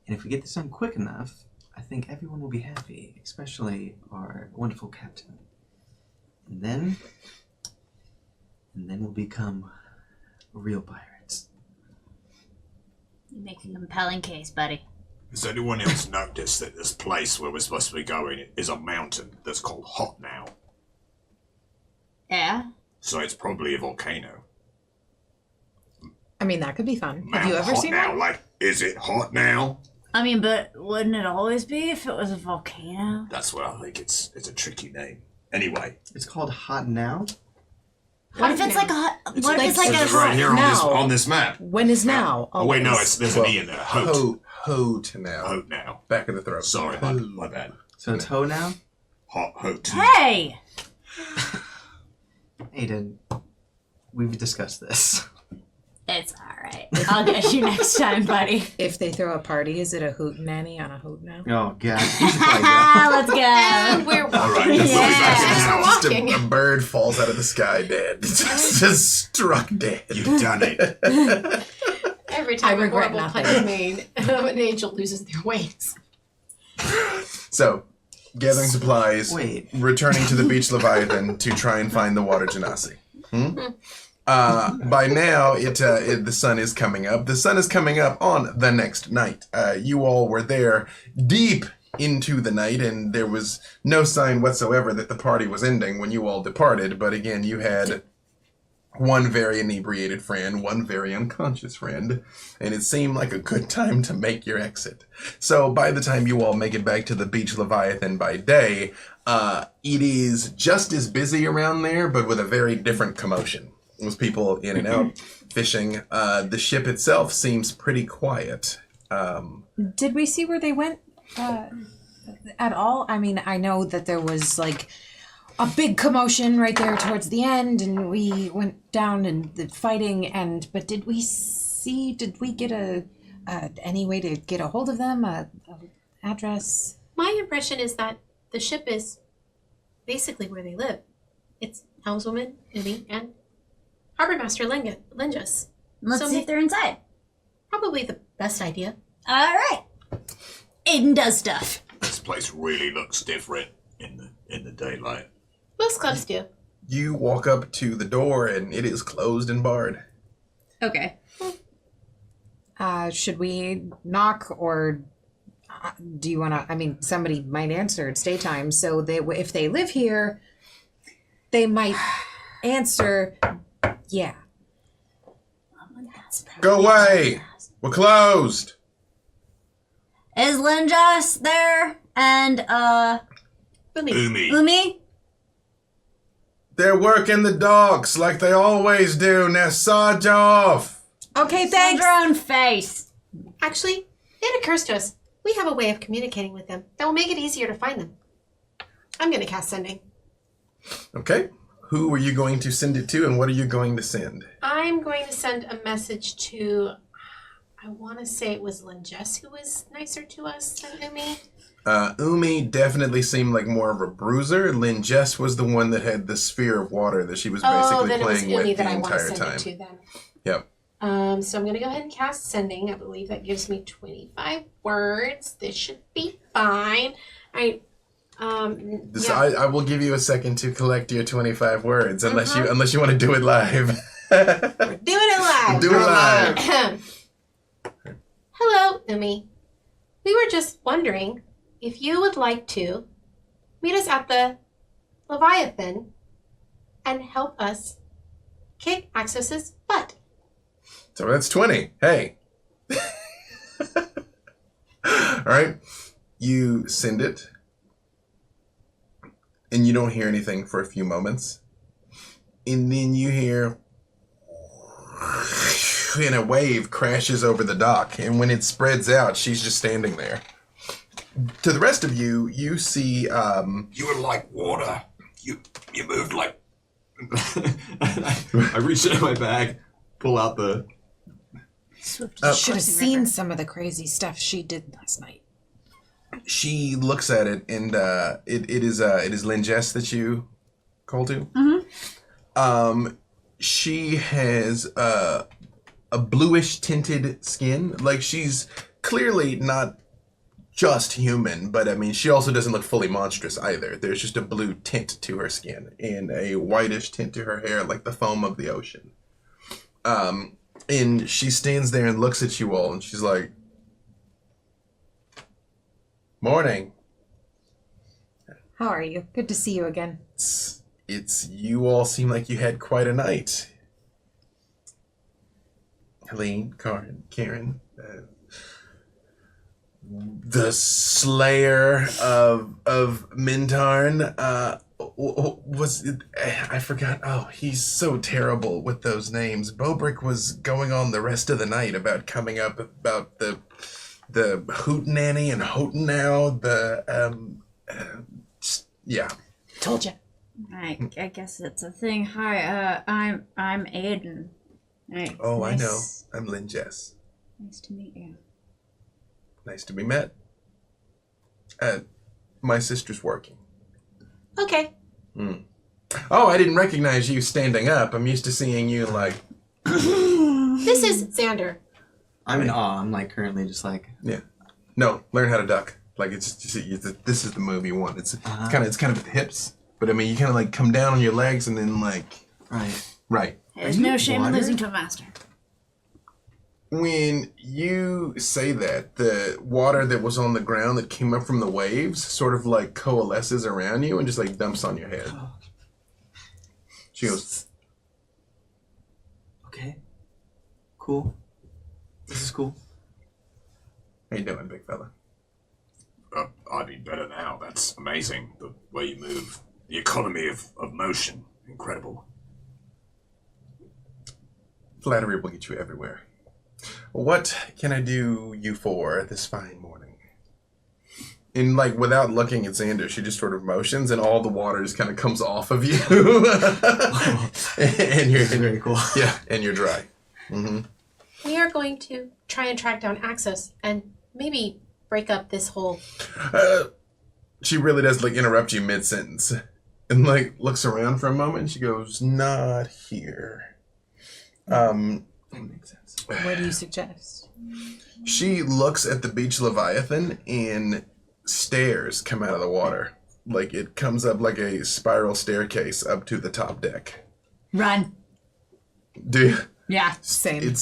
And if we get this done quick enough, I think everyone will be happy, especially our wonderful captain. And then we'll become real pirates. You make a compelling case, buddy. Has anyone else noticed that this place where we're supposed to be going is a mountain that's called Hot now? Yeah? So it's probably a volcano. I mean, that could be fun. Mount Have you ever hot seen now? one? Like, is it hot now? I mean, but wouldn't it always be if it was a volcano? That's what I think. It's a tricky name. Anyway, It's called Hot Now. What if it's like a... What if it's like it's a... right here now. on this map. When is now? Oh wait, no, always. there's an E in there. Hot. Hot now. Hot now. Back of the throat. Sorry, my bad. So it's Ho now. Hot. Hey! Aiden, we've discussed this. It's alright. I'll get you next time, buddy. If they throw a party, is it a hoot nanny on a hoot now? Oh God, you should probably go. Let's go. And we're walking. All right, we'll be back in As an we're hour. Just walking. a bird falls out of the sky dead. just struck dead. You've done it. Every time I a regret horrible nothing. plan is made, an angel loses their wings. So, gathering supplies, Wait. returning to the beach Leviathan to try and find the water genasi. By now, the sun is coming up. The sun is coming up on the next night. You all were there deep into the night, and there was no sign whatsoever that the party was ending when you all departed. But again, you had one very inebriated friend, one very unconscious friend, and it seemed like a good time to make your exit. So by the time you all make it back to the beach Leviathan by day, it is just as busy around there, but with a very different commotion. With people in and out, fishing. The ship itself seems pretty quiet. Did we see where they went at all? I mean, I know that there was like a big commotion right there towards the end, and we went down and the fighting. But did we get any way to get a hold of them? A address? My impression is that the ship is basically where they live. It's helmswoman Umi and Harbor Master Lingus. Let's see if they're inside. Probably the best idea. All right. Aiden does stuff. This place really looks different in the daylight. Most clubs do. You walk up to the door, and it is closed and barred. Okay. Should we knock, or do you want to? I mean, somebody might answer. It's daytime, so if they live here, they might answer. Yeah. Go away! We're closed! Is Linjas there? And, Umi? They're working the docks like they always do. Now sarge off! Okay, Hold thanks. your own face. Actually, it occurs to us. We have a way of communicating with them that will make it easier to find them. I'm going to cast sending. Okay. Who are you going to send it to, and what are you going to send? I'm going to send a message to, I want to say it was Lingus who was nicer to us than Umi. Umi definitely seemed like more of a bruiser. Lingus was the one that had the sphere of water that she was basically then playing it was Umi with that the I want to entire send time. it to then. Yep. So I'm going to go ahead and cast sending. I believe that gives me 25 words. This should be fine. All right. I will give you a second to collect your 25 words, unless you want to do it live. We're doing it live. Do it live. Hello, Umi. We were just wondering if you would like to meet us at the Leviathan and help us kick Axos's butt. So that's 20. Hey. All right. You send it, and you don't hear anything for a few moments. And then you hear, and a wave crashes over the dock. And when it spreads out, she's just standing there. To the rest of you, you see... You were like water. You moved like... I reach into my bag, pull out the... Should have seen some of the crazy stuff she did last night. She looks at it, and it is Lingus that you call to. She has a bluish tinted skin. Like, she's clearly not just human, but I mean, she also doesn't look fully monstrous either. There's just a blue tint to her skin and a whitish tint to her hair, like the foam of the ocean. And she stands there and looks at you all, and she's like, "Morning. How are you? Good to see you again. It's you all seem like you had quite a night. Helene, Karrin, Kerrin, the Slayer of Mintarn, I forgot. Oh, he's so terrible with those names. Bobrick was going on the rest of the night about coming up about the Hootenanny and Hootenau, yeah. Told you. I guess it's a thing. Hi, I'm Aiden. Right. Oh, I know. I'm Lingus. Nice to meet you. Nice to be met. My sister's working. Okay. Oh, I didn't recognize you standing up. I'm used to seeing you like... This is Xander. I'm in awe. I'm like currently just like... Yeah. No, learn how to duck. Like it's just this is the move you want. It's kind of at the hips, but I mean you kind of like come down on your legs and then like right. There's no shame in losing to a master. When you say that, the water that was on the ground that came up from the waves sort of like coalesces around you and just like dumps on your head. She goes, okay, cool. This is cool. how you doing, big fella? I'd be better now. That's amazing. The way you move. The economy of motion. Incredible. Flattery will get you everywhere. What can I do you for this fine morning? And like without looking at Xander, she just sort of motions, and all the water just kind of comes off of you, and you're Very cool. Yeah, and you're dry. Mm-hmm. We are going to try and track down Axos and maybe break up this whole. She really does like interrupt you mid sentence, and like looks around for a moment. And she goes, "Not here." That makes sense. What do you suggest? She looks at the beach leviathan and stairs come out of the water. Like it comes up like a spiral staircase up to the top deck. Run. Do you? Yeah. Same.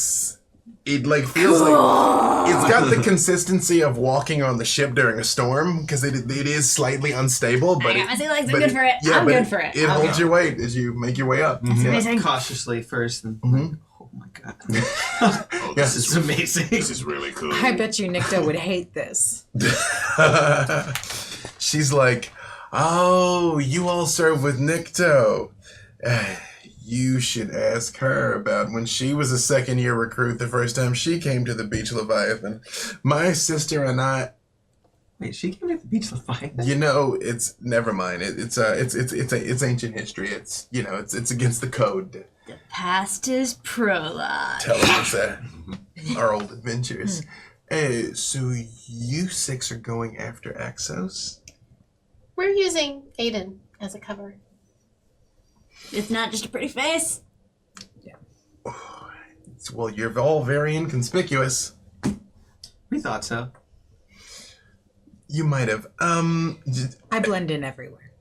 It like feels like it's got the consistency of walking on the ship during a storm because it is slightly unstable, but I see legs. I'm good for it. Yeah, I'm but good for it. It I'll holds go. your weight as you make your way up. Amazing. Cautiously first, and Mhm. oh my god, Oh, Yes. this is amazing. This is really cool. I bet you Nikto would hate this. She's like, "Oh, you all serve with Nikto. You should ask her about when she was a second-year recruit the first time she came to the Beach Leviathan. My sister and I, Wait, she came to the beach to fight. you know, it's never mind. It's ancient history. It's it's against the code. The past is prologue. Telling us our old adventures. So you six are going after Axos? We're using Aiden as a cover. It's not just a pretty face. Well, you're all very inconspicuous. We thought so. You might have. I blend in everywhere.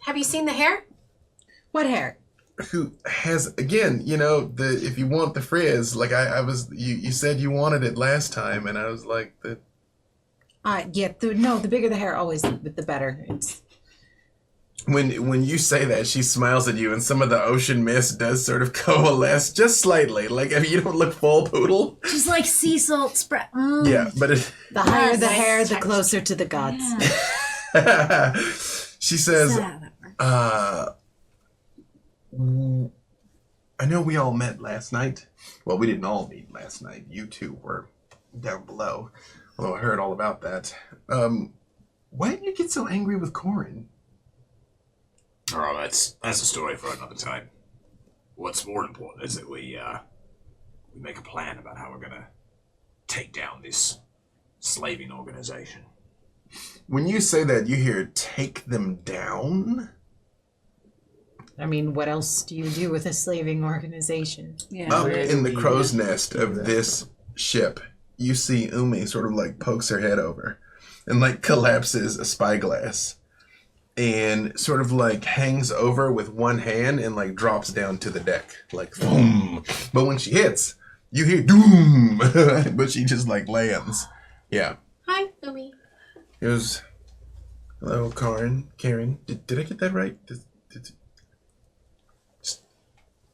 Have you seen the hair? What hair? Who has again? If you want the frizz, like I was, you said you wanted it last time, and I was like the. The bigger the hair, always the better. It's When you say that, she smiles at you, and some of the ocean mist does sort of coalesce just slightly. Like you don't look full poodle. Just like sea salt spread. Yeah, but it, the higher the Yes. hair, the closer to the gods. Yeah. she says, I know we all met last night. Well, we didn't all meet last night. You two were down below. Although I heard all about that. Why did you get so angry with Karrin? Oh, that's a story for another time. What's more important is that we make a plan about how we're gonna take down this slaving organization. When you say that, you hear "take them down." I mean, what else do you do with a slaving organization? Yeah. Up where in the do we crow's get nest to of that? this ship, you see Umi sort of like pokes her head over and like collapses a spyglass and sort of like hangs over with one hand and like drops down to the deck like boom. But when she hits, you hear doom, but she just like lands. Yeah. Hi, Umi. It was, hello, Kerrin. Did I get that right? Just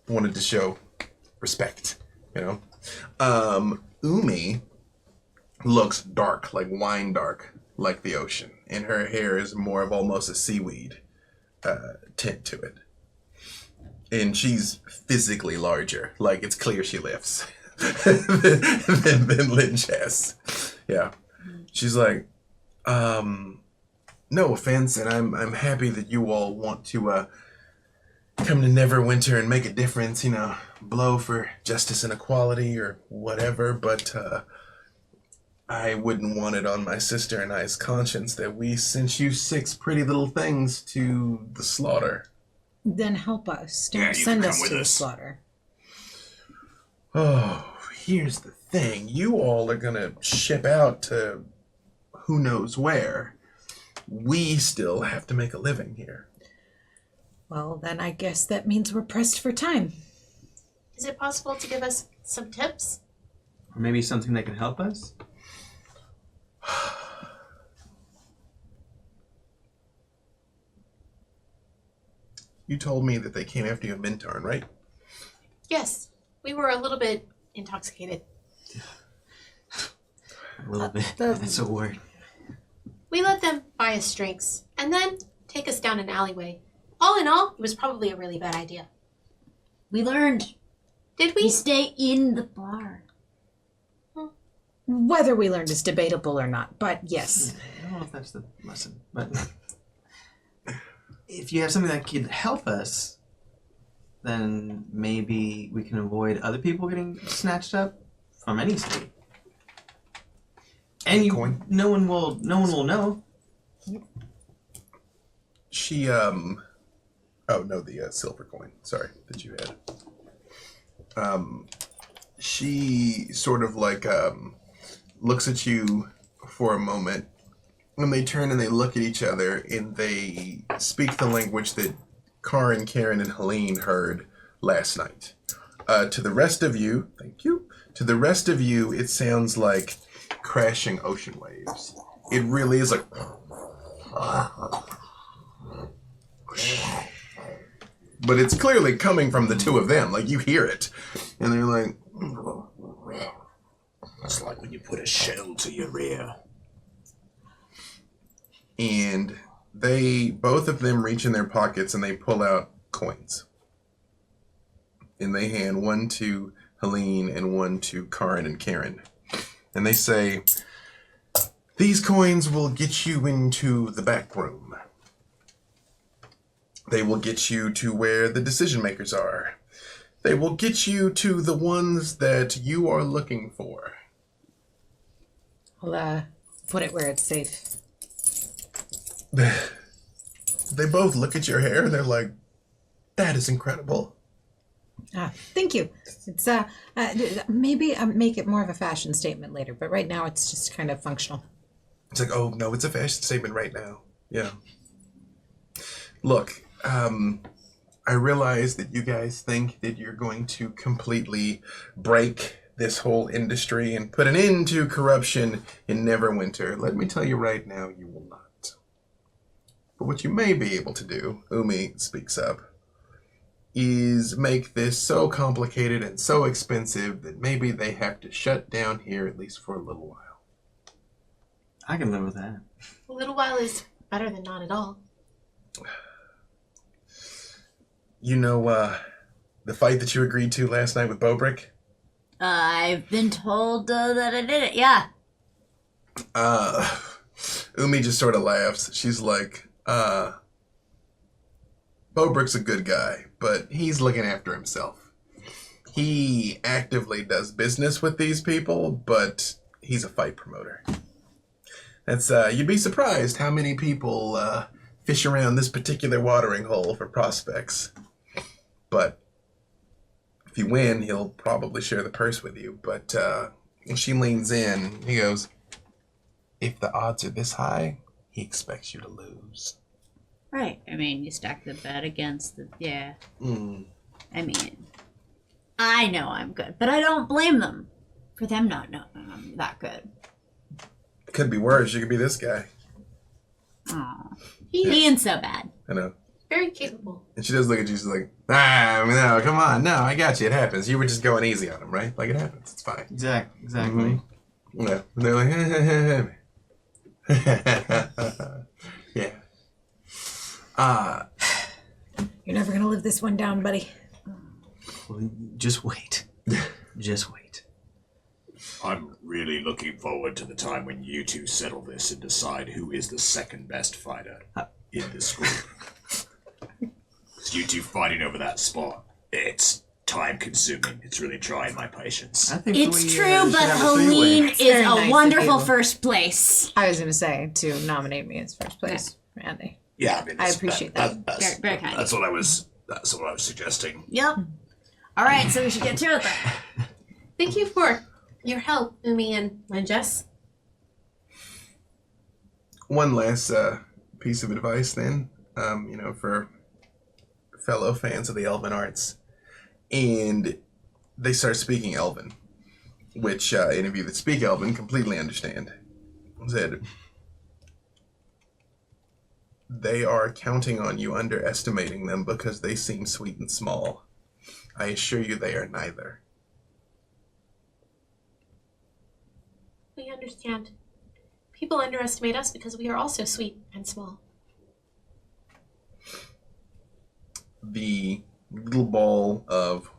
wanted to show respect, Umi looks dark, like wine dark, like the ocean, and her hair is more of almost a seaweed tint to it. And she's physically larger, like it's clear she lifts than Lynch has. Yeah. She's like, no offense, and I'm happy that you all want to come to Neverwinter and make a difference, blow for justice and equality or whatever, but I wouldn't want it on my sister and I's conscience that we sent you 6 pretty little things to the slaughter. Then help us. Don't Yeah, you send can us come with to the us. slaughter. Oh, here's the thing. You all are gonna ship out to who knows where. We still have to make a living here. Well, then I guess that means we're pressed for time. Is it possible to give us some tips? Or maybe something that can help us? You told me that they came after you in Mintarn, right? Yes, we were a little bit intoxicated. A little bit. That's a word. We let them buy us drinks and then take us down an alleyway. All in all, it was probably a really bad idea. We learned. Did We we? stay in the bar. Whether we learned is debatable or not, but yes. I don't know if that's the lesson, but if you have something that could help us, then maybe we can avoid other people getting snatched up from any city. And no one will know. She, oh no, the silver coin, sorry, that you had. She sort of like, looks at you for a moment, and they turn and they look at each other, and they speak the language that Karrin, Kerrin, and Helene heard last night. To the rest of you, thank you, to the rest of you, it sounds like crashing ocean waves. It really is like... But it's clearly coming from the two of them. Like, you hear it. And they're like... It's like when you put a shell to your ear. And both of them reach in their pockets and they pull out coins. And they hand one to Helene and one to Karrin and Kerrin. And they say, these coins will get you into the back room. They will get you to where the decision makers are. They will get you to the ones that you are looking for. I'll put it where it's safe. They both look at your hair and they're like, that is incredible. Thank you. It's maybe make it more of a fashion statement later, but right now it's just kind of functional. It's like, oh no, it's a fashion statement right now. Yeah. Look, I realize that you guys think that you're going to completely break this whole industry and put an end to corruption in Neverwinter. Let me tell you right now, you will not. But what you may be able to do, Umi speaks up, is make this so complicated and so expensive that maybe they have to shut down here at least for a little while. I can live with that. A little while is better than not at all. You know, the fight that you agreed to last night with Bobrick? I've been told that I did it, yeah. Umi just sort of laughs. She's like, Bobrick's a good guy, but he's looking after himself. He actively does business with these people, but he's a fight promoter. That's, you'd be surprised how many people, fish around this particular watering hole for prospects. But if you win, he'll probably share the purse with you. But when she leans in, he goes, if the odds are this high, he expects you to lose. Right. I mean, you stack the bet against the... Yeah. I mean, I know I'm good, but I don't blame them for them not knowing I'm that good. Could be worse. You could be this guy. Aw. He ain't so bad. I know. Very capable. And she does look at you. She's like, no, come on. No, I got you. It happens. You were just going easy on him, right? Like, it happens. It's fine. Exactly. Yeah. And they're like, yeah. You're never gonna live this one down, buddy. Well, just wait. Just wait. I'm really looking forward to the time when you two settle this and decide who is the second best fighter in this group. Because you two fighting over that spot, it's time consuming. It's really trying my patience. I think It's we, true, should but have a three-way. Helene is Very a nice of wonderful you. first place. I was gonna say to nominate me as first place, Randy. Yeah, I mean, I appreciate that. That's, Very kind. that's what I was suggesting. Yep. All right, so we should get to it then. Thank you for your help, Umi and Jess. One last piece of advice then, for fellow fans of the Elven arts. And they start speaking Elven, which any of you that speak Elven completely understand. Said, they are counting on you underestimating them because they seem sweet and small. I assure you they are neither. We understand. People underestimate us because we are also sweet and small. The little ball of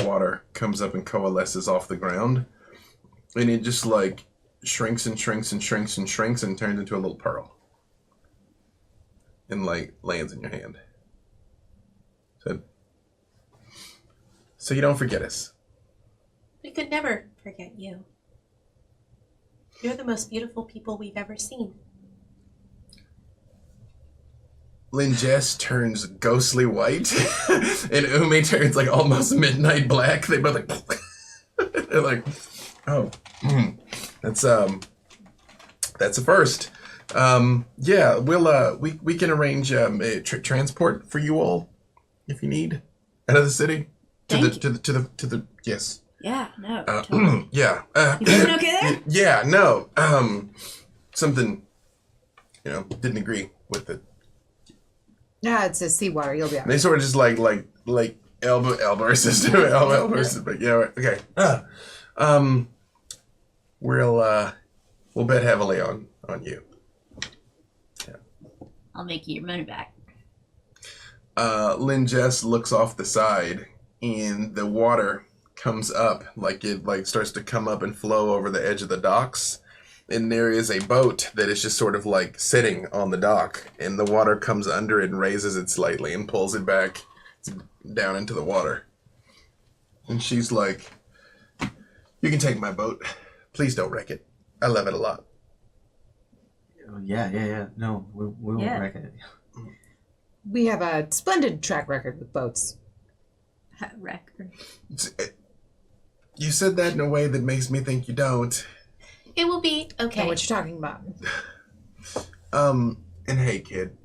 water comes up and coalesces off the ground, and it just like shrinks and shrinks and shrinks and shrinks and turns into a little pearl, and like lands in your hand. So you don't forget us. We could never forget you. You're the most beautiful people we've ever seen. Jess turns ghostly white, and Umi turns like almost midnight black. They both like, they're like, oh, that's a first. Yeah, we can arrange transport for you all if you need out of the city to the yes. Yeah, no. Totally. Yeah. You feeling okay there? Yeah, no. Something, didn't agree with it. Yeah, it's a seawater. You'll be all They right. sort of just like elbow assist, elbow assist. But yeah, right, okay. We'll bet heavily on you. Yeah. I'll make you your money back. Jess looks off the side, and the water comes up, it starts to come up and flow over the edge of the docks. And there is a boat that is just sort of like sitting on the dock, and the water comes under it and raises it slightly and pulls it back down into the water. And she's like, you can take my boat. Please don't wreck it. I love it a lot. Yeah. No, we won't wreck it. We have a splendid track record with boats. Record. You said that in a way that makes me think you don't. It will be okay. Know what you're talking about. And hey, kid,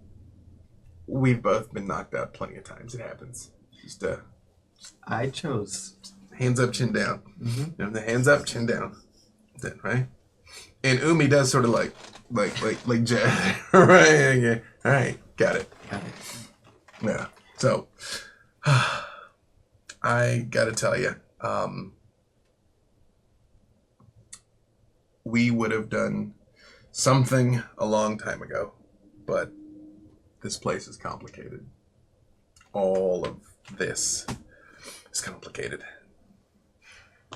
we've both been knocked out plenty of times. It happens. Just I chose. hands up, chin down. Mm-hmm. The hands up, chin down. That's it, right? And Umi does sort of like jazz, right? Yeah. All right, got it. Yeah. So, I gotta tell you, we would have done something a long time ago, but this place is complicated. All of this is complicated.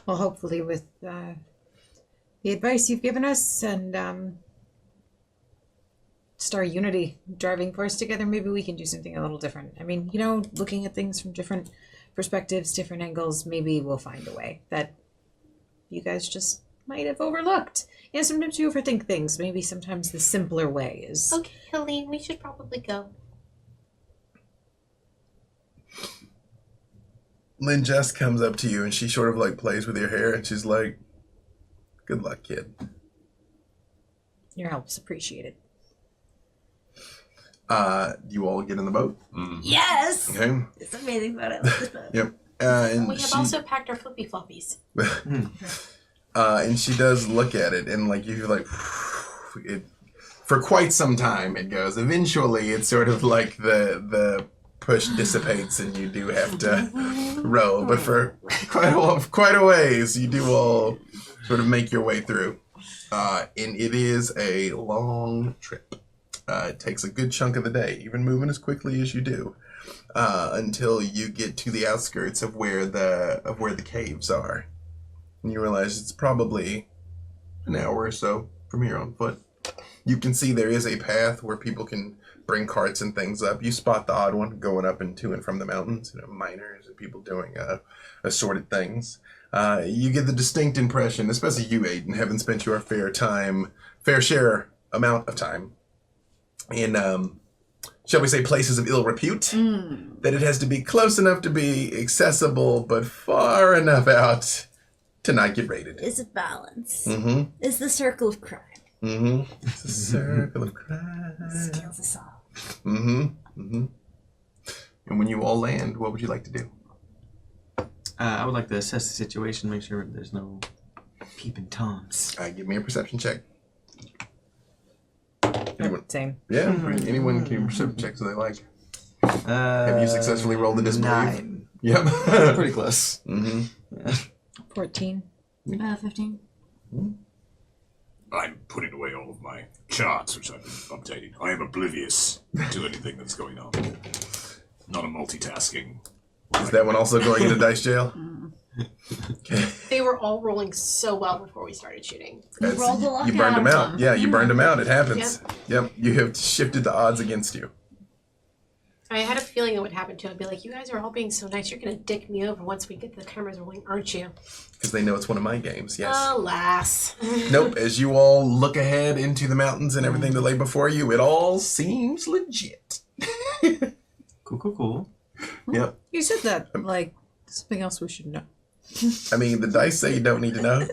Well, hopefully with the advice you've given us and just our unity driving force together, maybe we can do something a little different. I mean, looking at things from different perspectives, different angles, maybe we'll find a way that you guys just might have overlooked. Sometimes you overthink things. Maybe sometimes the simpler way is... Okay, Helene, we should probably go. Jess comes up to you and she sort of plays with your hair and she's like, good luck, kid. Your help's appreciated. You all get in the boat. Yes! Okay. It's amazing about it. Like this boat. Yep. And We have also packed our flippy floppies. and she does look at it and you're it, for quite some time it goes. Eventually it's sort of like the push dissipates and you do have to row, but for quite a ways you do all sort of make your way through. And it is a long trip. It takes a good chunk of the day, even moving as quickly as you do, until you get to the outskirts of where the caves are. And you realize it's probably an hour or so from here on foot. You can see there is a path where people can bring carts and things up. You spot the odd one going up and to and from the mountains, miners and people doing assorted things. You get the distinct impression, especially you, Aiden, having spent your fair share amount of time in, shall we say, places of ill repute, that it has to be close enough to be accessible, but far enough out to not get raided. Is a balance. Mm-hmm. Is the circle of crime. Mm-hmm. It's a circle of crime. This kills us all. Mm-hmm. Mm-hmm. And when you all land, what would you like to do? I would like to assess the situation, make sure there's no peeping toms. Give me a perception check. Anyone? Same. Yeah, anyone can perception check so they like. Have you successfully rolled the disbelief? 9. Yep. Pretty close. Mm-hmm. 14. 15. I'm putting away all of my charts, which I've been updating. I am oblivious to anything that's going on. Not a multitasking. Is that one also going into dice jail? Okay. They were all rolling so well before we started shooting. That's- rolled the luck you burned them out of out. them. Yeah, you burned them out. It happens. Yep. You have shifted the odds against you. I had a feeling it would happen too. I'd be like, you guys are all being so nice. You're going to dick me over once we get the cameras rolling, aren't you? Because they know it's one of my games, yes. Alas. Nope, as you all look ahead into the mountains and everything that lay before you, it all seems legit. Cool. Yep. You said that like something else we should know. I mean, the dice say you don't need to know.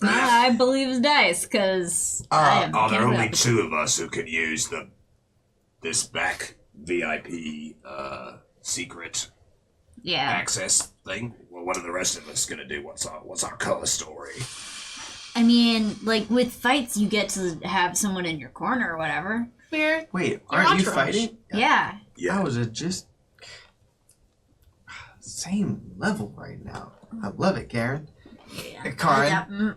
I believe his dice, because I am Are there can't only help it. 2 of us who can use this back VIP secret Yeah. access thing? Well, what are the rest of us gonna do? What's our color story? I mean, like, with fights, you get to have someone in your corner or whatever. We're Wait, aren't you entourage. fighting? Yeah. Yeah. I was at just same level right now. I love it, Kerrin. Yeah. Karrin.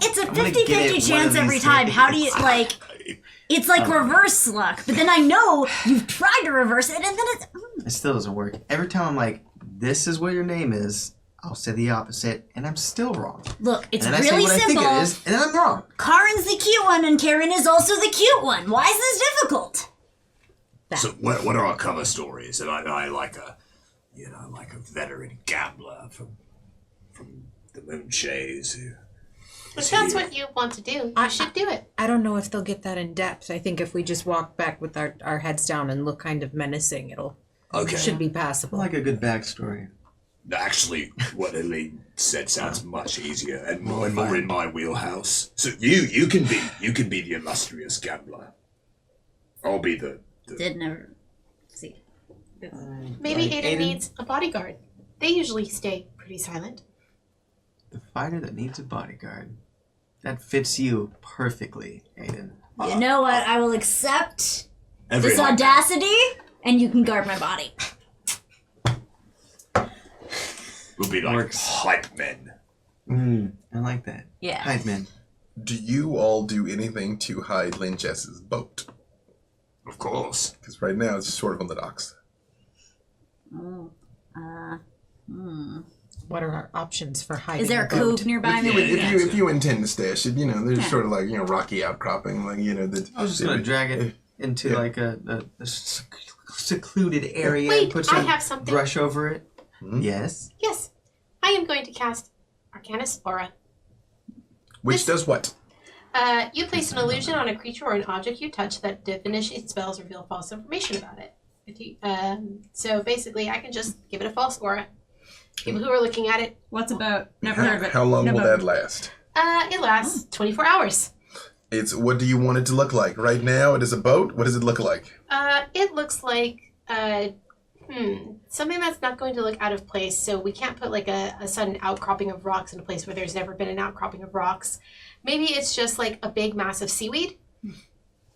It's a I'm gonna get 50-50 it one chance of every these time. days. How do you, like... It's like reverse luck, but then I know you've tried to reverse it, and then it's... It still doesn't work. Every time I'm like, this is what your name is, I'll say the opposite, and I'm still wrong. Look, it's And then really I say what simple. I think it is, and then I'm wrong. Karrin's the cute one, and Kerrin is also the cute one. Why is this difficult? So what are our color stories? And I like a veteran gambler from the Moonshades who. If that's what you want to do, you should do it. I don't know if they'll get that in depth. I think if we just walk back with our heads down and look kind of menacing, Okay. should be I passable. like a good backstory. Actually, what Helene said sounds much easier and more in my wheelhouse. So you can be the illustrious gambler. I'll be the Did never see. Maybe Like Aiden needs a bodyguard. They usually stay pretty silent. The fighter that needs a bodyguard. That fits you perfectly, Aiden. You know what? I will accept every this audacity, and you can guard my body. We'll be like Works. hype men. I like that. Yeah. Hide man. Do you all do anything to hide Linchess's boat? Of course. Because right now it's sort of on the docks. What are our options for hiding? Is there a a boat? cove nearby? If you intend to stash it, there's sort of like rocky outcropping, like that. I was just gonna drag it into like a secluded area Wait, and put I some have something. brush over it. Hmm? Yes. Yes, I am going to cast Arcanus Aura. Which does what? You place an illusion on a creature or an object you touch that divination spells reveal false information about it. So basically, I can just give it a false aura. People who are looking at it, What's about? Never heard of it. How long Never will that last? it lasts 24 hours. It's what do you want it to look like? Right now, it is a boat. What does it look like? It looks like something that's not going to look out of place. So we can't put like a sudden outcropping of rocks in a place where there's never been an outcropping of rocks. Maybe it's just like a big mass of seaweed.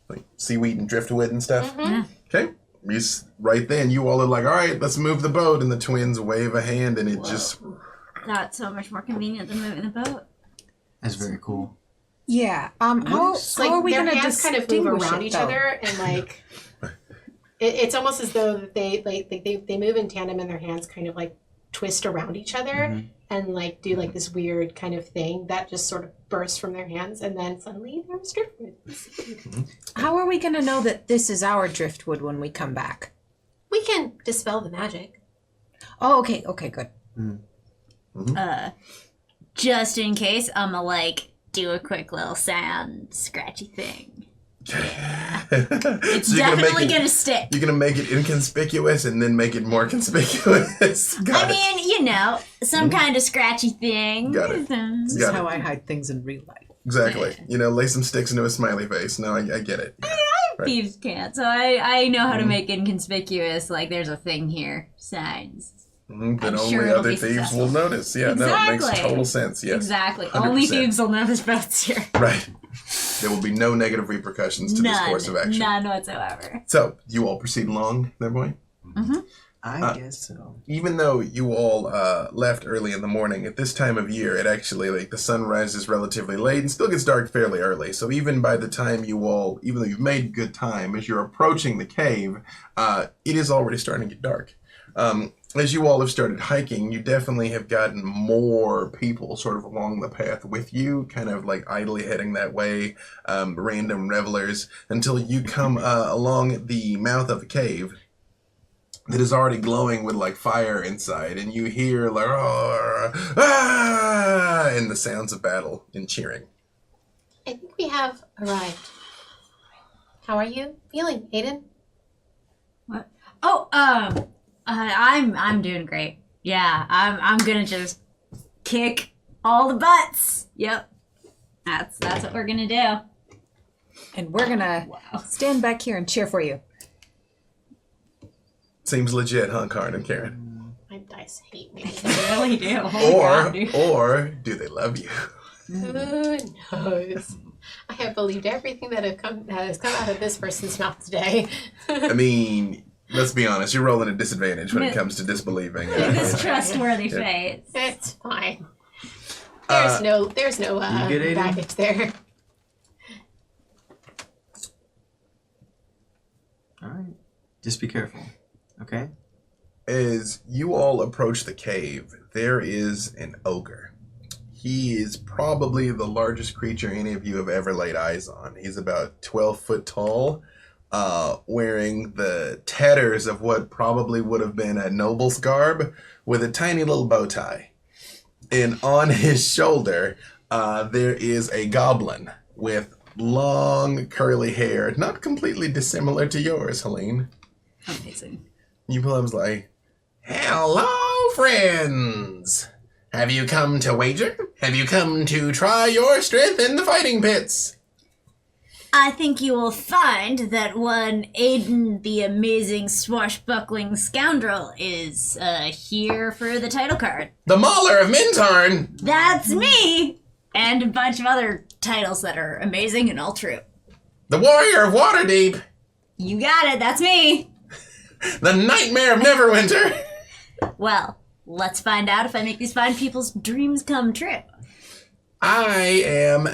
Like seaweed and driftwood and stuff? Mhm. Okay. Right then, you all are like, all right, let's move the boat. And the twins wave a hand and it just... That's so much more convenient than moving the boat. That's very cool. Yeah. How It's like are we their going to hands kind of move distinguish around it, each though? other, and like it's almost as though they move in tandem, and their hands kind of like twist around each other, and like do like this weird kind of thing that just sort of bursts from their hands, and then suddenly they're driftwood. How are we going to know that this is our driftwood when we come back? We can dispel the magic. Oh, okay. Okay, good. Just in case, I'ma like do a quick little sand scratchy thing. It's So you're definitely make it- gonna stick. You're gonna make it inconspicuous and then make it more conspicuous. Got I it. mean, you know, some kind of scratchy thing. Got it. This is Got how it. I hide things in real life. Exactly. Lay some sticks into a smiley face. No, I get it. Right. Thieves can't, so I know how to make inconspicuous, like there's a thing here, signs. Then I'm only sure it'll other be thieves successful. will notice. Yeah, no, it makes Exactly. total sense. Yes. Exactly. 100%. Only thieves will notice boats here. Right. There will be no negative repercussions to this course of action. None whatsoever. So, you all proceed along, there, boy? I guess so. Even though you all left early in the morning, at this time of year, it actually, like, the sun rises relatively late and still gets dark fairly early. So even by the time you all, even though you've made good time, as you're approaching the cave, it is already starting to get dark. As you all have started hiking, you definitely have gotten more people sort of along the path with you, kind of like idly heading that way, random revelers, until you come along the mouth of a cave that is already glowing with like fire inside, and you hear like and the sounds of battle and cheering. I think we have arrived. How are you feeling, Aiden? What? Oh, I'm doing great. Yeah, I'm gonna just kick all the butts. Yep. That's what we're gonna do. And we're gonna stand back here and cheer for you. Seems legit, huh, Karrin and Kerrin? My dice hate me. I really do. Holy crap, dude. Or do they love you? Who knows? I have believed everything that has come out of this person's mouth today. I mean, let's be honest, you're rolling a disadvantage when it comes to disbelieving. This trustworthy face. It's fine. There's no You good, Aiden? baggage there. All right. Just be careful. Okay. As you all approach the cave, there is an ogre. He is probably the largest creature any of you have ever laid eyes on. He's about 12 foot tall, wearing the tatters of what probably would have been a noble's garb with a tiny little bow tie. And on his shoulder, there is a goblin with long curly hair, not completely dissimilar to yours, Helene. Amazing. You pull up and like, hello, friends. Have you come to wager? Have you come to try your strength in the fighting pits? I think you will find that one Aiden, the amazing swashbuckling scoundrel, is here for the title card. The Mauler of Mintarn. That's me! And a bunch of other titles that are amazing and all true. The Warrior of Waterdeep. You got it, that's me! The Nightmare of Neverwinter. Well, let's find out if I make these fine people's dreams come true. I am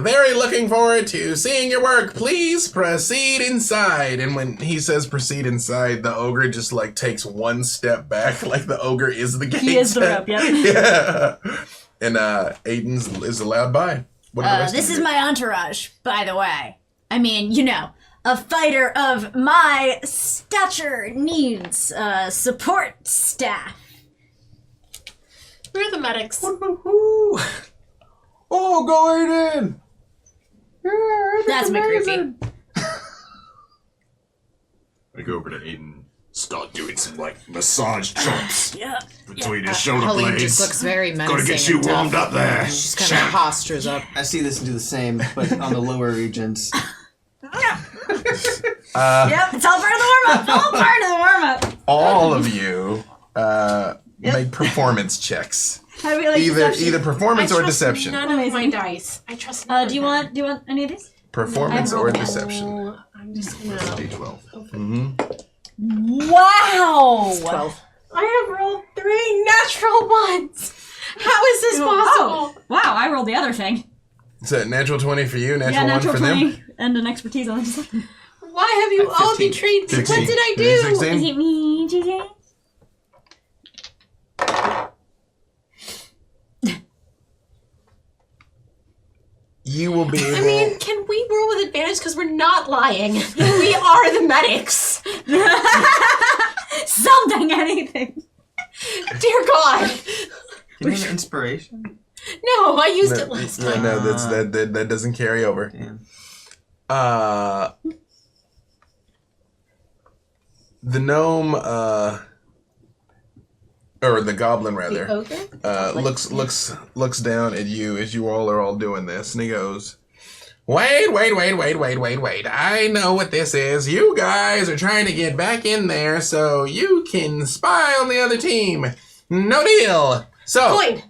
very looking forward to seeing your work. Please proceed inside. And when he says proceed inside, the ogre just like takes one step back, like the ogre is the gate. He is the rope, yep. Yeah. And Aiden's is allowed by. What are the rest This of is you? my entourage, by the way. I mean, you know, a fighter of my stature needs support staff. We're the medics. Woo-hoo-hoo. Oh, go Aiden! Yeah, That's a bit creepy. I go over to Aiden, start doing some like massage chops Yeah. between his shoulder Helene blades. just looks very menacing. Gotta get you and tough. warmed up there. She's kind of postures up. I see this and do the same, but on the lower regions. Yep, it's all part of the warm-up. All part of the warm-up. All of you make performance checks. How do we like Either performance or deception. None of my dice. I trust none of do you them. want any of these? Performance or deception. Oh, I'm just gonna. D12. Mm-hmm. Wow! 12. I have rolled 3 natural ones. How is this possible? Wow, I rolled the other thing. So natural 20 for you, natural, Yeah, natural 1 for 20 them. and an expertise on deception. Why have you all 15. betrayed me? 16. What did I Is it do? 16? Is it me, JJ? You will be able... I mean, can we roll with advantage? Because we're not lying. We are the medics. Something, anything. Dear God. You mean inspiration? No, I used it last time. No, that doesn't carry over. Damn. The gnome, or the goblin rather, The ogre? looks down at you as you all are all doing this, and he goes, Wait. I know what this is. You guys are trying to get back in there so you can spy on the other team. No deal. So. Coin!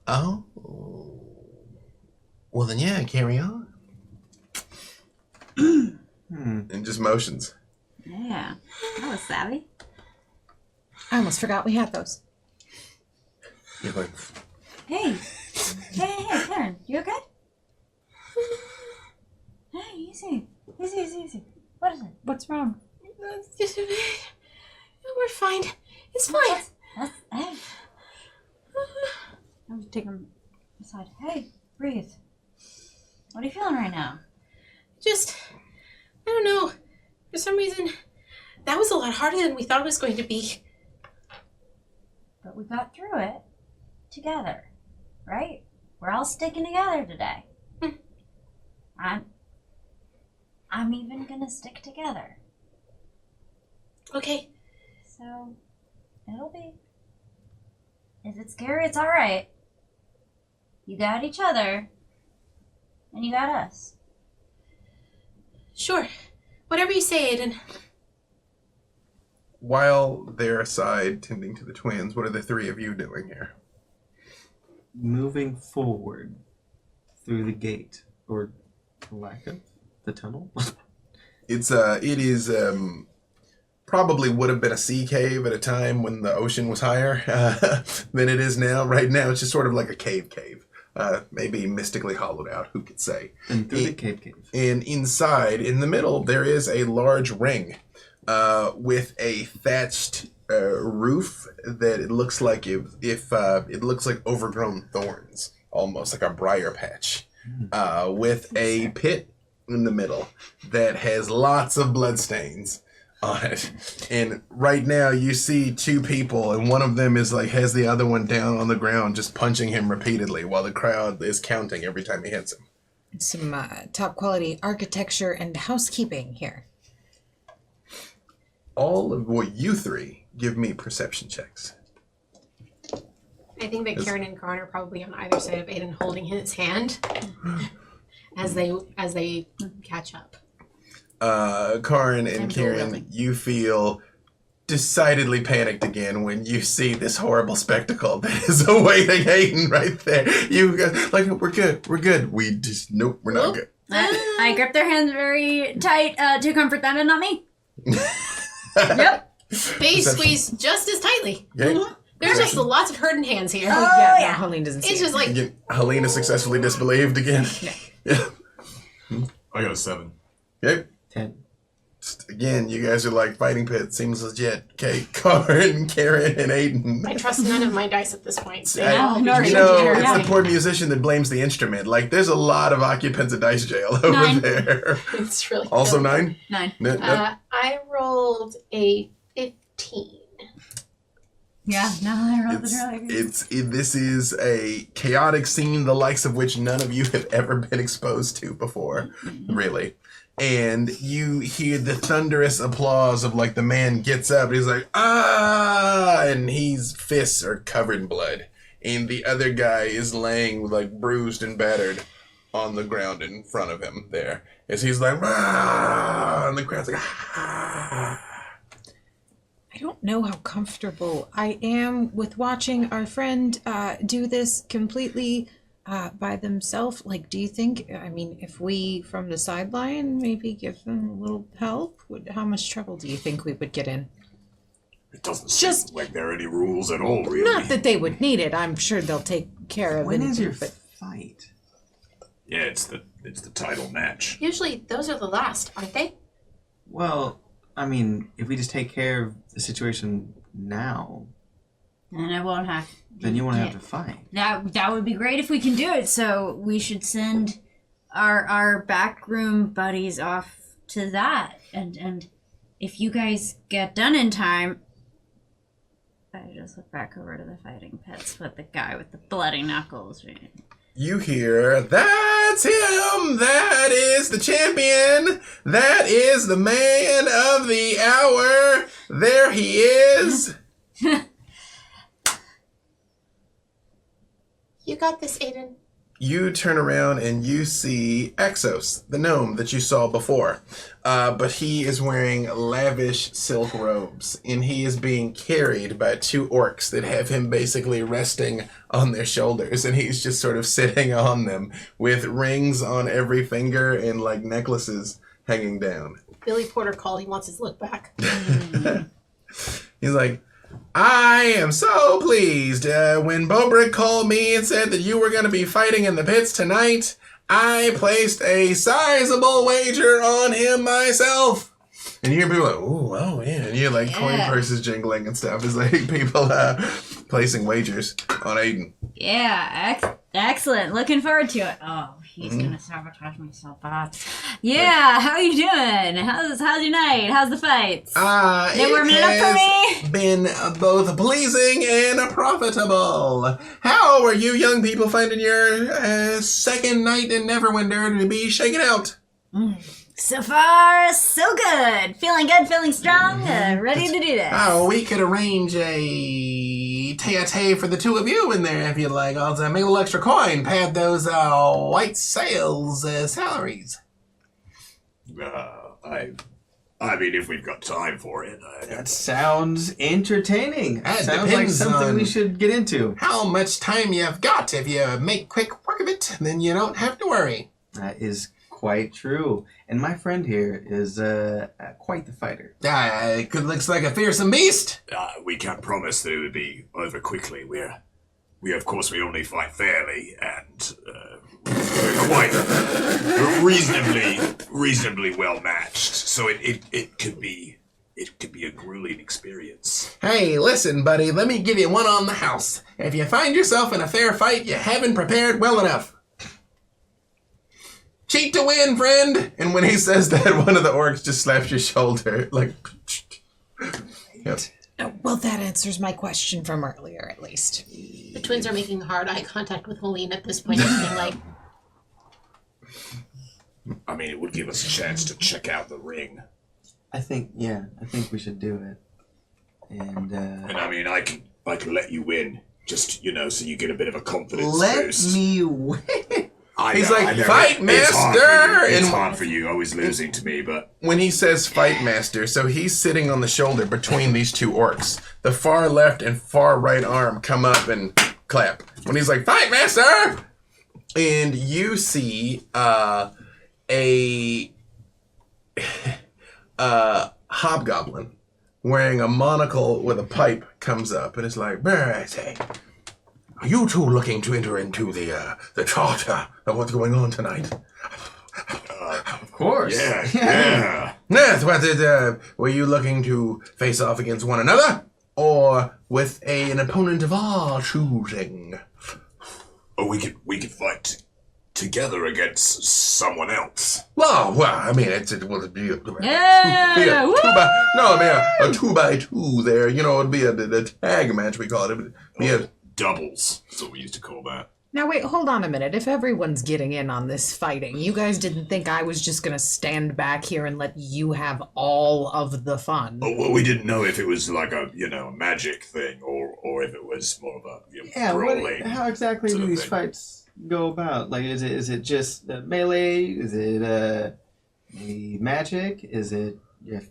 Oh. Well, then, yeah, carry on. And just motions. Yeah. That was savvy. I almost forgot we had those. You're like, Hey, Kerrin, you okay? Hey, easy. What is it? What's wrong? We're fine. It's fine. Hey. I'm just taking him aside. Hey, breathe. What are you feeling right now? Just, I don't know. For some reason, that was a lot harder than we thought it was going to be. But we got through it together, right? We're all sticking together today. I'm even gonna stick together. Okay. So it'll be. If it's scary, it's all right. You got each other, and you got us. Sure. Whatever you say, Aiden. while they're aside tending to the twins, what are the three of you doing here? Moving forward through the gate, or lack of the tunnel. It is probably would have been a sea cave at a time when the ocean was higher than it is now. Right now, it's just sort of like a cave. Maybe mystically hollowed out, who could say? And through the cave. And inside, in the middle, there is a large ring with a thatched roof that it looks like if it looks like overgrown thorns, almost like a briar patch, with a pit in the middle that has lots of bloodstains on it. And right now you see two people, and one of them is like has the other one down on the ground, just punching him repeatedly while the crowd is counting every time he hits him. Some top quality architecture and housekeeping here. All of what you three give me perception checks. I think that Kerrin and Karrin are probably on either side of Aiden, holding his hand as they catch up. Karrin and Kerrin, you feel decidedly panicked again when you see this horrible spectacle that is awaiting Aiden right there. You guys, like, we're good. We just, nope, we're not good. I grip their hands very tight to comfort them and not me. Yep. They squeeze just as tightly. Okay. There's just lots of hurting hands here. Yeah, Helene doesn't see It's it. just like, Again, Helene is successfully disbelieved again. Yeah. I got a 7. Okay. 10. Again, you guys are like fighting pit. Seems legit. Okay, Karrin, Kerrin, and Aiden. I trust none of my dice at this point. They I- all you betray know, each other. it's the poor musician that blames the instrument. Like, there's a lot of occupants of dice jail over 9. there. It's really Also good. 9? 9. No. I rolled a 15. Yeah, no, I rolled it really good. This is a chaotic scene, the likes of which none of you have ever been exposed to before, really. And you hear the thunderous applause of, like, the man gets up and he's like, ah, and his fists are covered in blood. And the other guy is laying, like, bruised and battered on the ground in front of him there. As he's like, ah, and the crowd's like, ah. I don't know how comfortable I am with watching our friend do this completely by themselves. Like, do you think, I mean, if we from the sideline maybe give them a little help, how much trouble do you think we would get in? It doesn't Just- seem like there are any rules at all, really. Not that they would need it. I'm sure they'll take care of When is anything, your but fight? Yeah, it's the title match. Usually those are the last, aren't they? Well, I mean, if we just take care of the situation now, And I won't have. then you won't have to fight. That would be great if we can do it. So we should send our backroom buddies off to that. And if you guys get done in time, I just look back over to the fighting pits with the guy with the bloody knuckles. you hear, "That's him! That is the champion! That is the man of the hour! There he is!" You got this, Aiden. You turn around and you see Exos, the gnome that you saw before. But he is wearing lavish silk robes, and he is being carried by 2 orcs that have him basically resting on their shoulders, and he's just sort of sitting on them with rings on every finger and like necklaces hanging down. Billy Porter called. He wants his look back. He's like, "I am so pleased. When Bobrick called me and said that you were going to be fighting in the pits tonight, I placed a sizable wager on him myself." And you hear people like, "Ooh, oh yeah," and you hear like coin purses jingling and stuff. It's like people placing wagers on Aiden. Yeah, excellent. Looking forward to it. Oh, he's gonna sabotage me so bad. Yeah, how you doing? How's your night? How's the fights? They warming it up for me? Been both pleasing and profitable. How are you young people finding your second night in Neverwinter to be shaken out? So far, so good. Feeling good, feeling strong, ready to do this. Oh, we could arrange a tete for the 2 of you in there if you'd like. I'll make a little extra coin, pad those white sails salaries. I mean, if we've got time for it. That sounds entertaining. That Sounds like depends something on we should get into. how much time you've got. If you make quick work of it, then you don't have to worry. That is quite true. And my friend here is quite the fighter. Looks like a fearsome beast. We can't promise that it would be over quickly. We of course, we only fight fairly, and we're quite reasonably well matched. So it could be a grueling experience. Hey, listen, buddy, let me give you one on the house. If you find yourself in a fair fight, you haven't prepared well enough. Cheat to win, friend! And when he says that, one of the orcs just slaps your shoulder, like... Yep. Well, that answers my question from earlier, at least. The twins are making hard eye contact with Helene at this point. It's been like, I mean, it would give us a chance to check out the ring. I think we should do it. And I mean, I can let you win, just, so you get a bit of a confidence let boost. me win. He's like, "Fight, master!" It's hard for you, always losing to me, but... When he says fight master, so he's sitting on the shoulder between these 2 orcs. The far left and far right arm come up and clap. When he's like, "Fight master!" And you see a hobgoblin wearing a monocle with a pipe comes up and it's like, "Bertie, are you 2 looking to enter into the charter of what's going on tonight?" Of course. Yeah. Yes, were you looking to face off against one another? Or with an opponent of our choosing? Or we could fight together against someone else. Well, I mean, it would be a 2 by 2 there. It'd be a tag match, we call it. It'd be a Doubles, that's what we used to call that. Now, wait, hold on a minute. If everyone's getting in on this fighting, you guys didn't think I was just going to stand back here and let you have all of the fun. Oh, well, we didn't know if it was like a magic thing or if it was more of a brawling. How exactly do these fights go about? Like, is it just melee? Is it maybe magic? Is it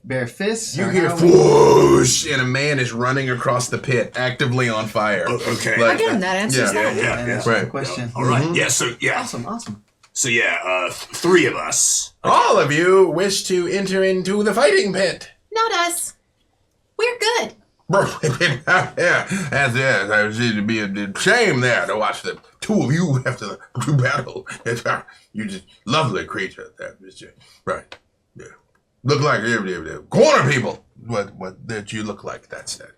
bare fists? You hear whoosh, and a man is running across the pit, actively on fire. Oh, okay. Again, that answers that. Yeah. Right. The question. All right. Yeah. So yeah. Awesome. So yeah, 3 of us. All of you wish to enter into the fighting pit. not us. We're good. It'd be a shame there to watch the 2 of you have to do battle. You just lovely creature, that Mr. Right. Yeah. Look like corner people. What that you look like? That's that.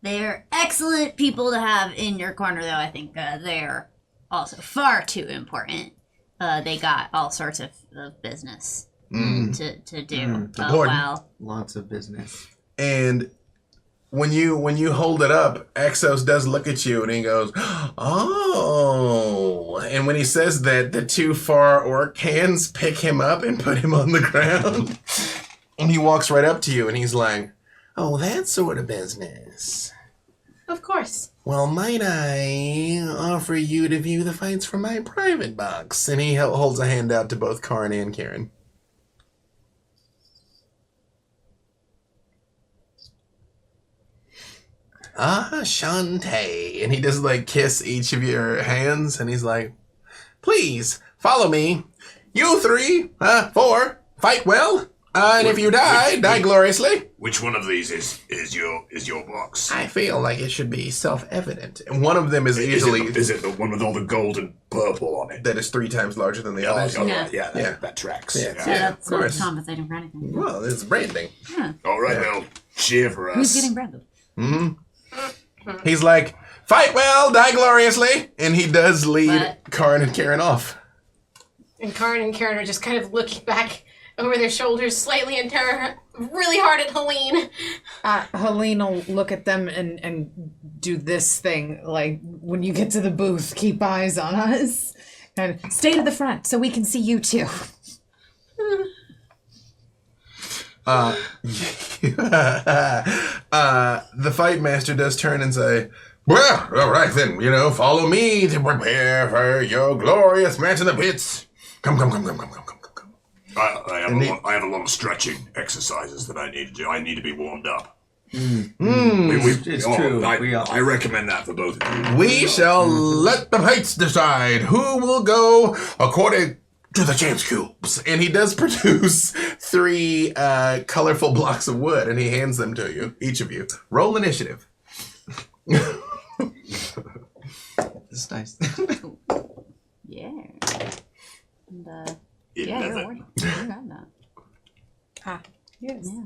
They're excellent people to have in your corner, though. I think they're also far too important. They got all sorts of business to do. Important. Well, Lots of business. And when you hold it up, Exos does look at you and he goes, "Oh!" And when he says that, the two far orc hands pick him up and put him on the ground. And he walks right up to you and he's like, "Oh, that sort of business. Of course. Well, might I offer you to view the fights from my private box?" And he holds a hand out to both Karrin and Kerrin. "Ah, Shantae." And he does like kiss each of your hands and he's like, "Please, follow me. You 3, 4, fight well. And if you die gloriously." Which one of these is your box? I feel like it should be self-evident. And one of them is easily... Is it the one with all the gold and purple on it? that is 3 times larger than the others. Oh, Yeah. right, yeah, Yeah. that tracks. Yeah. So that's of not course. compensating for anything. Well, it's branding. All right, now cheer for us. Who's getting branded? He's like, "Fight well, die gloriously." And he does lead But- Karrin and Kerrin off. And Karrin and Kerrin are just kind of looking back over their shoulders slightly in terror, really hard at Helene. Helene will look at them and do this thing, like, when you get to the booth, keep eyes on us. And stay to the front so we can see you too. The fight master does turn and say, "Well, all right then, follow me to prepare for your glorious match in the pits. Come. I have a lot of stretching exercises that I need to do. I need to be warmed up. It's true. I recommend that for both of you. We shall let the fates decide who will go according to the chance cubes." And he does produce 3 colorful blocks of wood, and he hands them to you, each of you. Roll initiative. It's nice. Yeah. And, yeah, you're 11. working. You have that. Yes. Yeah.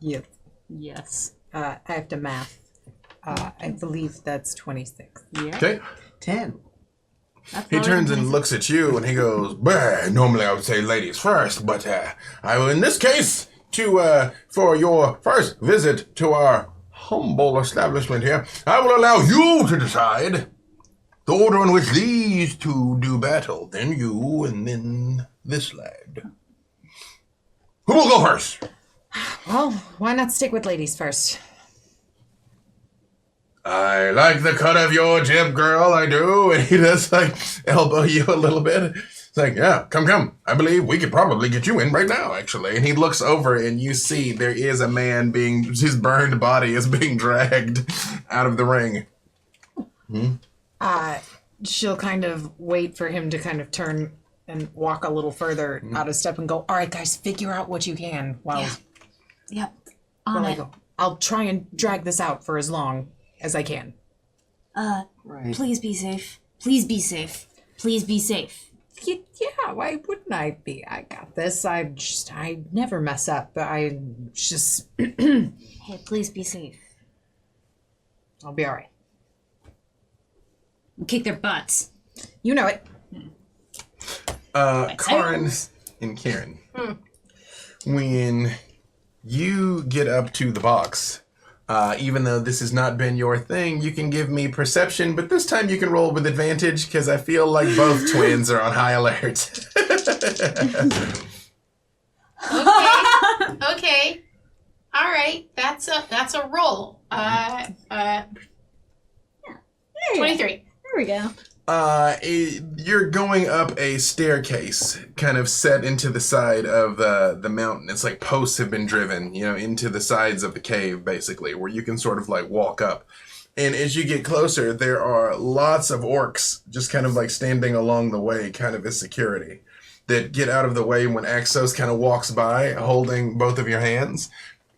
Yep. Yes. I have to math. I believe that's 26. Yeah. Okay. 10. That's He not turns even and looks at you and he goes, "Bah, normally I would say ladies first, but I will in this case for your first visit to our humble establishment here, I will allow you to decide the order in which these 2 do battle. Then you and then this lad. Who will go first?" Well, why not stick with ladies first? "I like the cut of your jib, girl, I do." And he does like elbow you a little bit. It's like, "Yeah, come. I believe we could probably get you in right now, actually." And he looks over and you see there is a man his burned body is being dragged out of the ring. She'll kind of wait for him to kind of turn and walk a little further out of step and go, "All right, guys, figure out what you can while Yep. while On I it. go. I'll try and drag this out for as long as I can." Right. Please be safe. Please be safe. Please be safe. Yeah, why wouldn't I be? I got this. I never mess up. I just, Hey, please be safe. I'll be all right. We'll kick their butts. You know it. Karrin and Kerrin. When you get up to the box, even though this has not been your thing, you can give me perception, but this time you can roll with advantage because I feel like both twins are on high alert. Okay. All right. That's a roll. 23. There we go. You're going up a staircase, kind of set into the side of the mountain. It's like posts have been driven, into the sides of the cave, basically, where you can sort of like walk up. And as you get closer, there are lots of orcs just kind of like standing along the way, kind of as security, that get out of the way when Axos kind of walks by, holding both of your hands.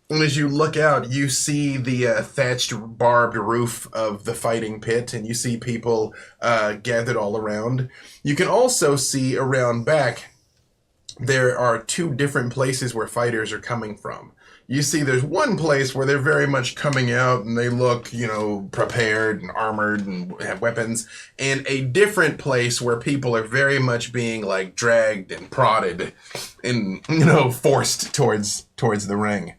And as you look out, you see the thatched, barbed roof of the fighting pit, and you see people gathered all around. You can also see around back, there are 2 different places where fighters are coming from. You see there's one place where they're very much coming out, and they look, prepared and armored and have weapons, and a different place where people are very much being, like, dragged and prodded and, forced towards the ring.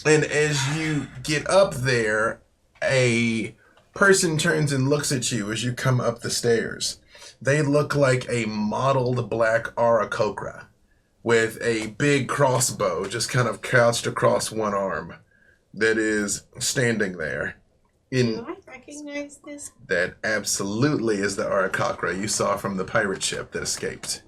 And as you get up there, a person turns and looks at you as you come up the stairs. They look like a mottled black Aarakocra with a big crossbow just kind of crouched across one arm that is standing there. Do I recognize this? That absolutely is the Aarakocra you saw from the pirate ship that escaped.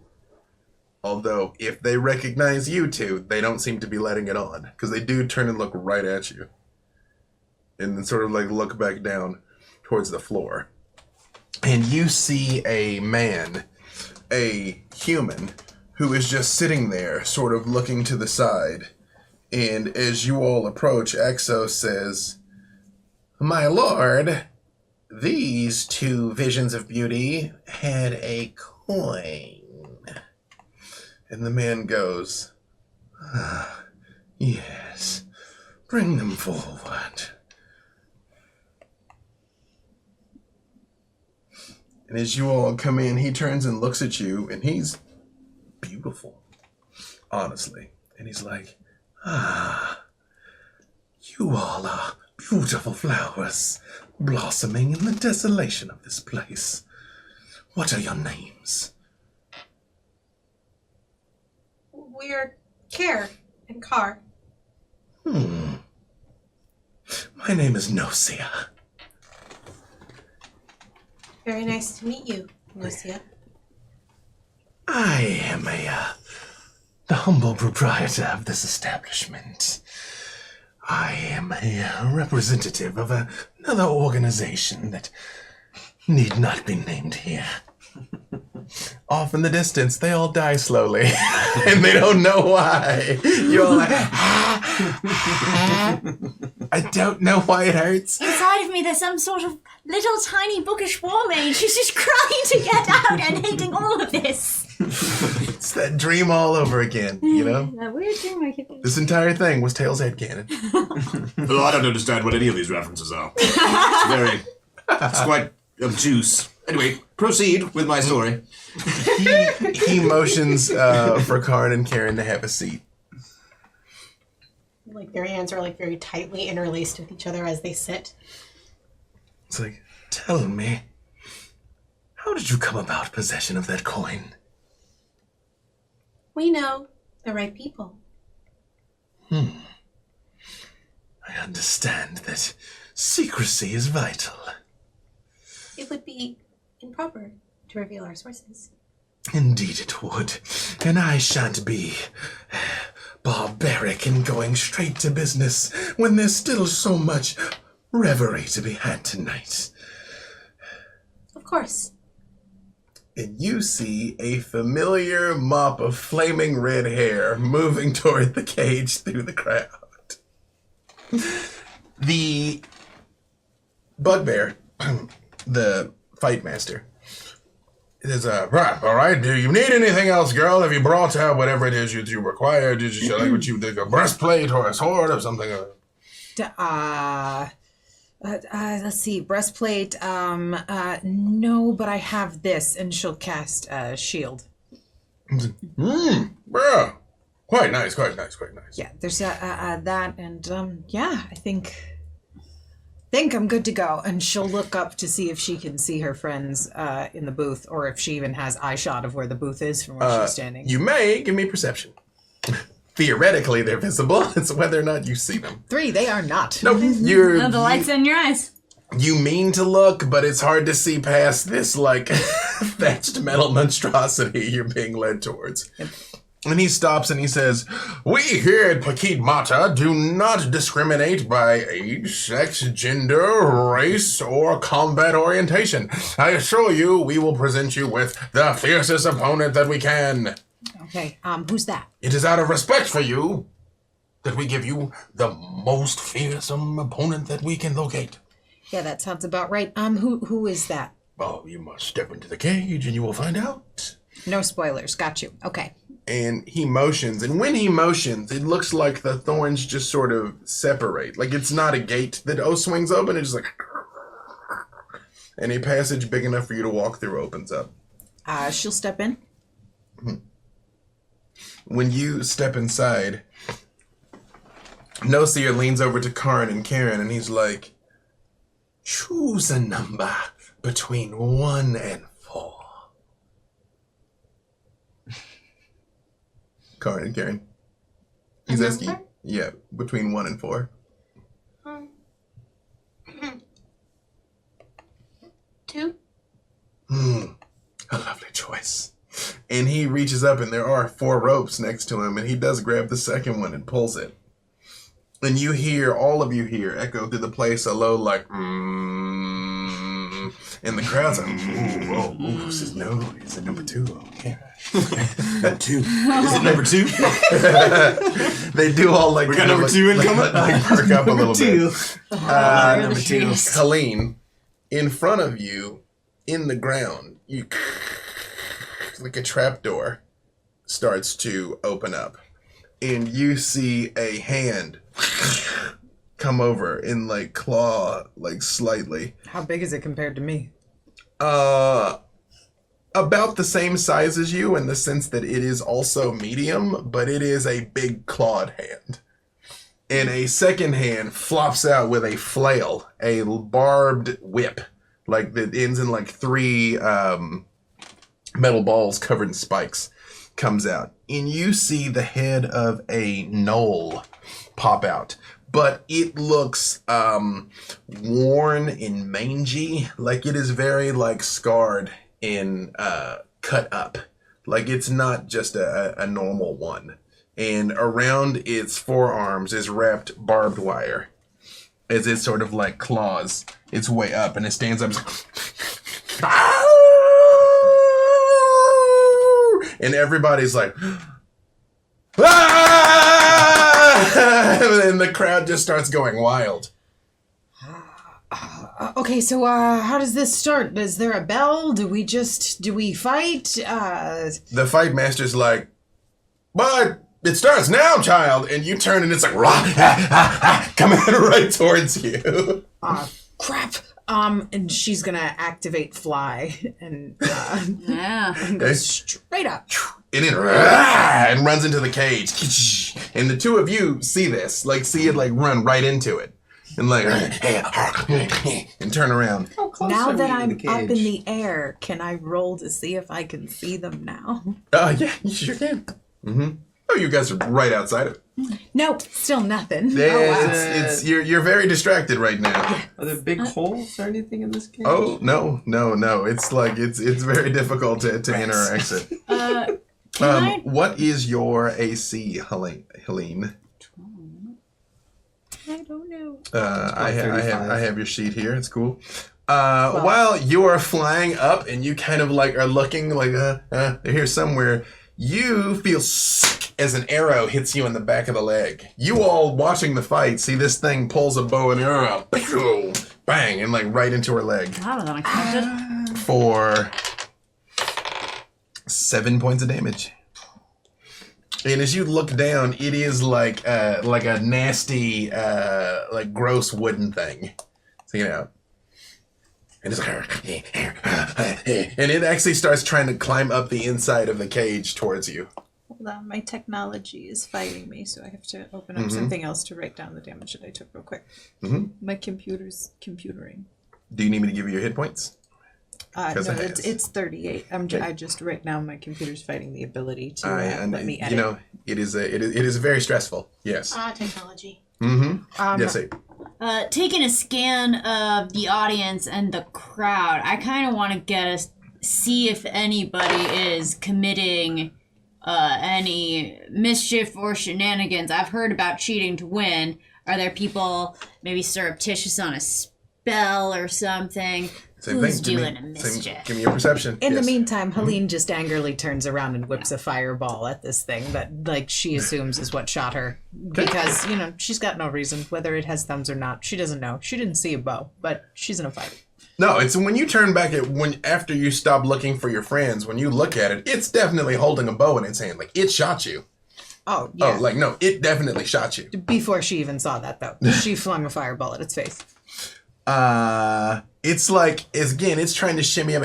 Although, if they recognize you two, they don't seem to be letting it on. Because they do turn and look right at you. And then sort of like look back down towards the floor. And you see a man, a human, who is just sitting there, sort of looking to the side. And as you all approach, Exo says, "My lord, these two visions of beauty had a coin." And the man goes, "Yes, bring them forward." And as you all come in, he turns and looks at you, and he's beautiful, honestly. And he's like, "You all are beautiful flowers, blossoming in the desolation of this place. What are your names?" We're Care and Car. My name is Nocia. Very nice to meet you, Lucia. I am the humble proprietor of this establishment. I am a representative of another organization that need not be named here. Off in the distance, they all die slowly, and they don't know why. You're all like, I don't know why it hurts. Inside of me, there's some sort of little tiny bookish war mage who's just crying to get out and hating all of this. It's that dream all over again, you know? That weird dream I keep. This entire thing was Tails' headcanon. Well, I don't understand what any of these references are. It's quite obtuse. Anyway, proceed with my story. He motions for Karrin and Kerrin to have a seat. Like their hands are like very tightly interlaced with each other as they sit. It's like, tell me, how did you come about possession of that coin? We know the right people. I understand that secrecy is vital. It would be improper to reveal our sources. Indeed it would. And I shan't be barbaric in going straight to business when there's still so much revelry to be had tonight. Of course. And you see a familiar mop of flaming red hair moving toward the cage through the crowd. The bugbear, the fight master, is right, all right. Do you need anything else, girl? Have you brought out whatever it is you require? Did you like what you did, a breastplate or a sword or something? Let's see, breastplate. No, but I have this, and she'll cast shield. Yeah. Quite nice. Yeah, there's that, and yeah, I think I'm good to go. And she'll look up to see if she can see her friends in the booth, or if she even has eye shot of where the booth is from where she's standing. You may give me perception. Theoretically, they're visible. It's whether or not you see them. 3, they are not. Nope. The light's in your eyes. You mean to look, but it's hard to see past this, like, thatched metal monstrosity you're being led towards. Yep. And he stops and he says, "We here at Paquet Mata do not discriminate by age, sex, gender, race, or combat orientation. I assure you, we will present you with the fiercest opponent that we can. Okay, who's that? It is out of respect for you that we give you the most fearsome opponent that we can locate." Yeah, that sounds about right. Who is that? Oh, you must step into the cage and you will find out. No spoilers. Got you. Okay. And he motions, and when he motions, it looks like the thorns just sort of separate. Like it's not a gate that swings open, it's just like... And a passage big enough for you to walk through opens up. She'll step in. When you step inside, No Seer leans over to Karrin and Kerrin, and he's like, choose a number between 1 and 4. Karrin and Kerrin. He's asking, yeah, between 1 and 4. 2. A lovely choice. And he reaches up, and there are 4 ropes next to him, and he does grab the second one and pulls it. And you hear, all of you hear, echo through the place a low, like, and the crowd's like, ooh, this is no, is it number 2? Okay. Number 2. Is it number 2? They do all like, We got number 2 incoming? like perk up a little bit. Number 2. Helene, in front of you, in the ground, you like a trapdoor starts to open up, and you see a hand come over and like claw like slightly. How big is it compared to me? About the same size as you in the sense that it is also medium, but it is a big clawed hand. And a second hand flops out with a flail, a barbed whip, like that ends in like 3 metal balls covered in spikes, comes out. And you see the head of a gnoll pop out. But it looks worn and mangy, like it is very like scarred and cut up. Like it's not just a normal one. And around its forearms is wrapped barbed wire as it sort of like claws its way up, and it stands up and everybody's like, and the crowd just starts going wild. Okay, so how does this start? Is there a bell? Do we fight? The fight master's like, but it starts now, child. And you turn and it's like, coming right towards you. Crap. And she's gonna activate fly and go straight up. And it and runs into the cage. And the two of you see this, like see it like run right into it. And like, and turn around. Now that I'm up in the air, can I roll to see if I can see them now? Yeah, you sure can. Mm-hmm. Oh, you guys are right outside of it. Nope, still nothing. It's you're very distracted right now. Are there big holes or anything in this cage? Oh no. It's like it's very difficult to enter or exit. What is your AC, Helene? I don't know. I have your sheet here. It's cool. While you are flying up and you kind of like are looking like they're here somewhere, you feel sick as an arrow hits you in the back of the leg. You all watching the fight see this thing pulls a bow and arrow, bang, and like right into her leg. That was unexpected. For 7 points of damage. And as you look down, it is like a nasty, like gross wooden thing. So, you know. And it's like, and it actually starts trying to climb up the inside of the cage towards you. Hold on, my technology is fighting me, so I have to open up something else to write down the damage that I took real quick. My computer's computering. Do you need me to give you your hit points? No, it's 38. I just right now my computer's fighting the ability to let me edit. You know, it is very stressful. Yes. Technology. Yes, Taking a scan of the audience and the crowd, I kind of want to see if anybody is committing any mischief or shenanigans. I've heard about cheating to win. Are there people maybe surreptitious on a spell or something? Who's doing a mischief? Give me your perception. In the meantime, Helene just angrily turns around and whips a fireball at this thing that, like, she assumes is what shot her. Because, you know, she's got no reason, whether it has thumbs or not. She doesn't know. She didn't see a bow, but she's in a fight. No, it's when you turn back after you stop looking for your friends, when you look at it, it's definitely holding a bow in its hand. Like, it shot you. Oh, yeah. Oh, like, no, it definitely shot you. Before she even saw that, though. She flung a fireball at its face. It's like, it's trying to shimmy up,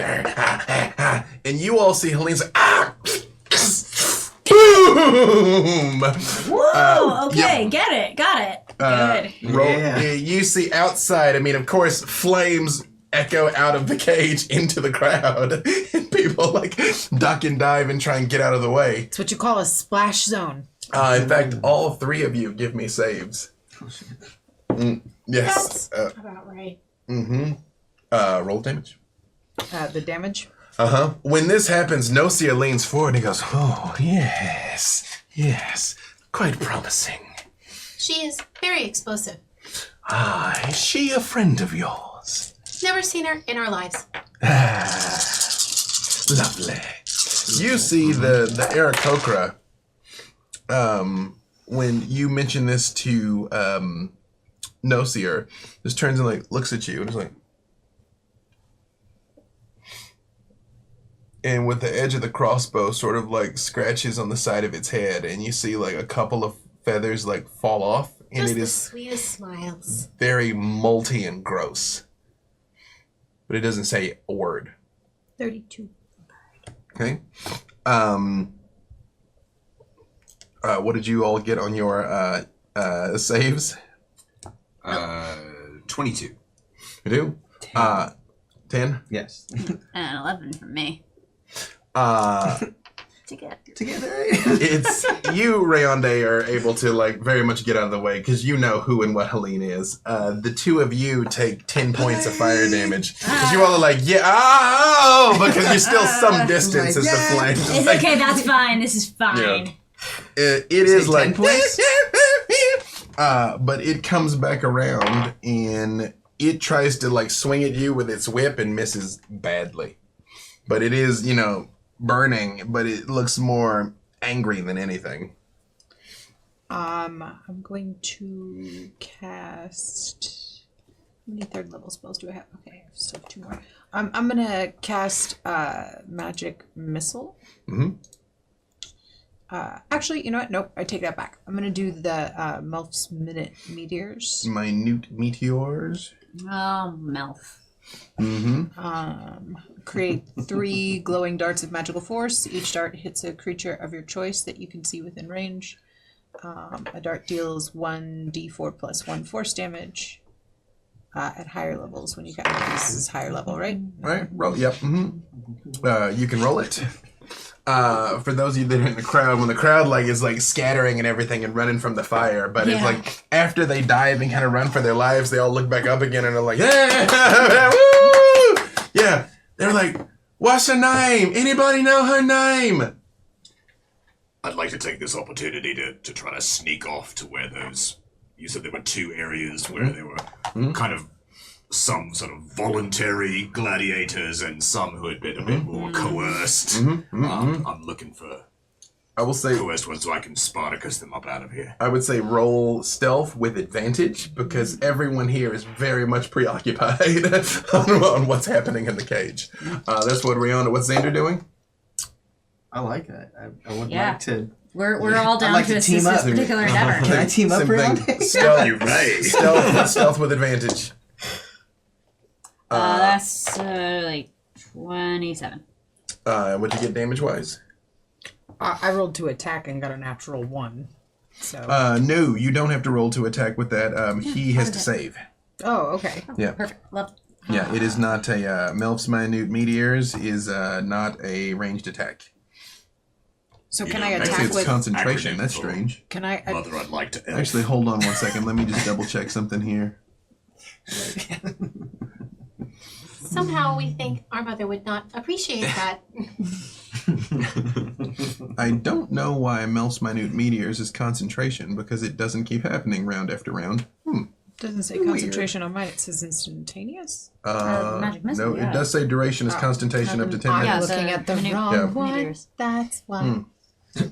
and you all see Helene's like, boom. Whoa, okay, Yep. get it, got it. Good. Roll, Yeah. You see outside, I mean, of course, flames echo out of the cage into the crowd. And people like duck and dive and try and get out of the way. It's what you call a splash zone. In fact, all three of you give me saves. Yes. That's about right. Roll damage. The damage. When this happens, Nocia leans forward and he goes, oh, yes, quite promising. She is very explosive. Ah, is she a friend of yours? Never seen her in our lives. Lovely. You see the Aarakocra, when you mention this to Nocia, just turns and like looks at you and is like, and with the edge of the crossbow sort of like scratches on the side of its head, and you see like a couple of feathers like fall off, and Just it the is sweetest smiles. very molty and gross. But it doesn't say a word. 32. Okay. What did you all get on your saves? 22. You do? 10? Yes. And 11 from me. Together. It's you, Rayonde, are able to like very much get out of the way because you know who and what Helene is. The two of you take 10 points of fire damage because you all are like, because you're still some distance as the flame. It's okay, that's fine. This is fine. It is like 10 points? but it comes back around and it tries to like swing at you with its whip and misses badly. But it is, burning, but it looks more angry than anything. I'm going to cast. How many third level spells do I have? Okay, I still have 2 more. I'm gonna cast magic missile. Actually, you know what? Nope, I take that back. I'm gonna do the Melf's Minute Meteors. Minute meteors. Oh, Melf. Create 3 glowing darts of magical force. Each dart hits a creature of your choice that you can see within range. A dart deals 1d4 plus 1 force damage at higher levels when you cast. This is higher level, right? Right? Roll. Yep. You can roll it. For those of you that are in the crowd, when the crowd is scattering and everything and running from the fire, but it's like after they dive and kind of run for their lives, they all look back up again and are like, yeah, woo! Yeah. They're like, what's her name? Anybody know her name? I'd like to take this opportunity to try to sneak off to where you said there were 2 areas where there were kind of some sort of voluntary gladiators and some who had been a bit more coerced. I'm looking for I will say coerced ones so I can Spartacus them up out of here. I would say roll stealth with advantage because everyone here is very much preoccupied on what's happening in the cage. That's what Rayonde. What's Xander doing? I like that. I would Yeah. like to. We're all down like to to assist team this up. particular endeavor. Can I team up Same around thing. it? Stealth, You're right. stealth with advantage. That's 27. What'd you get damage wise? I rolled to attack and got a natural 1. So. No, you don't have to roll to attack with that. He has to save. Oh, okay. Yeah. Perfect. Love it. Yeah, it is not a Melf's Minute Meteors is not a ranged attack. So You can know, I maybe Actually, attack it's with? concentration. acronym That's for- strange. Can I? Mother, I'd like to elf. Actually, hold on 1 second. Let me just double check something here. Somehow we think our mother would not appreciate that. I don't know why Melf's Minute Meteors is concentration because it doesn't keep happening round after round. Doesn't say Weird. concentration on mine. It says instantaneous. Magic missile, No, yeah. it does say duration is concentration up to 10 I'm Yeah, minutes. looking the at the minute- wrong Yeah. one. Meteors. That's why.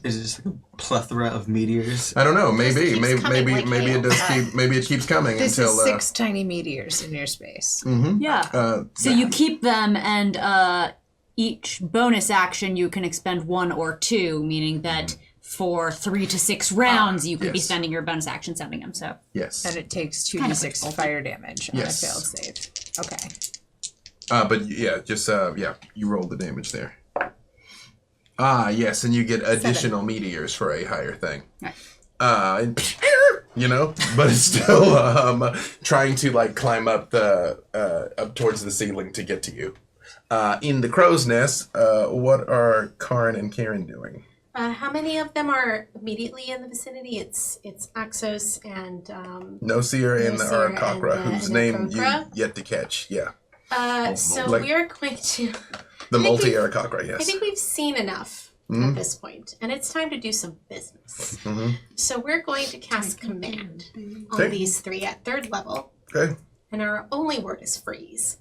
Is it just like a plethora of meteors? I don't know. Just Maybe, keeps maybe, coming maybe, like maybe it hail. does keep. Maybe it keeps coming This until. is 6 tiny meteors in your space. Yeah. So you keep them, and each bonus action you can expend 1 or 2, meaning that for 3 to 6 rounds you could be yes. spending your bonus action sending them. So Yes. And it takes Kind of 2d6 like fire damage on Yes. a failed save. Okay. But yeah, just you roll the damage there. Ah, yes, and you get additional meteors for a higher thing. Right. You know, but it's still trying to like climb up the up towards the ceiling to get to you. In the crow's nest, what are Karrin and Kerrin doing? How many of them are immediately in the vicinity? It's Axos and Nosir and the Nosir Arakakra, and the whose name you Arakakra? yet to catch. Yeah, so like- we are going to. the I think multi we've- Arakakra. I Yes. think we've seen enough at this point, and it's time to do some business. Mhm. So we're going to cast command Okay. on these three at 3rd level, Okay. and our only word is freeze.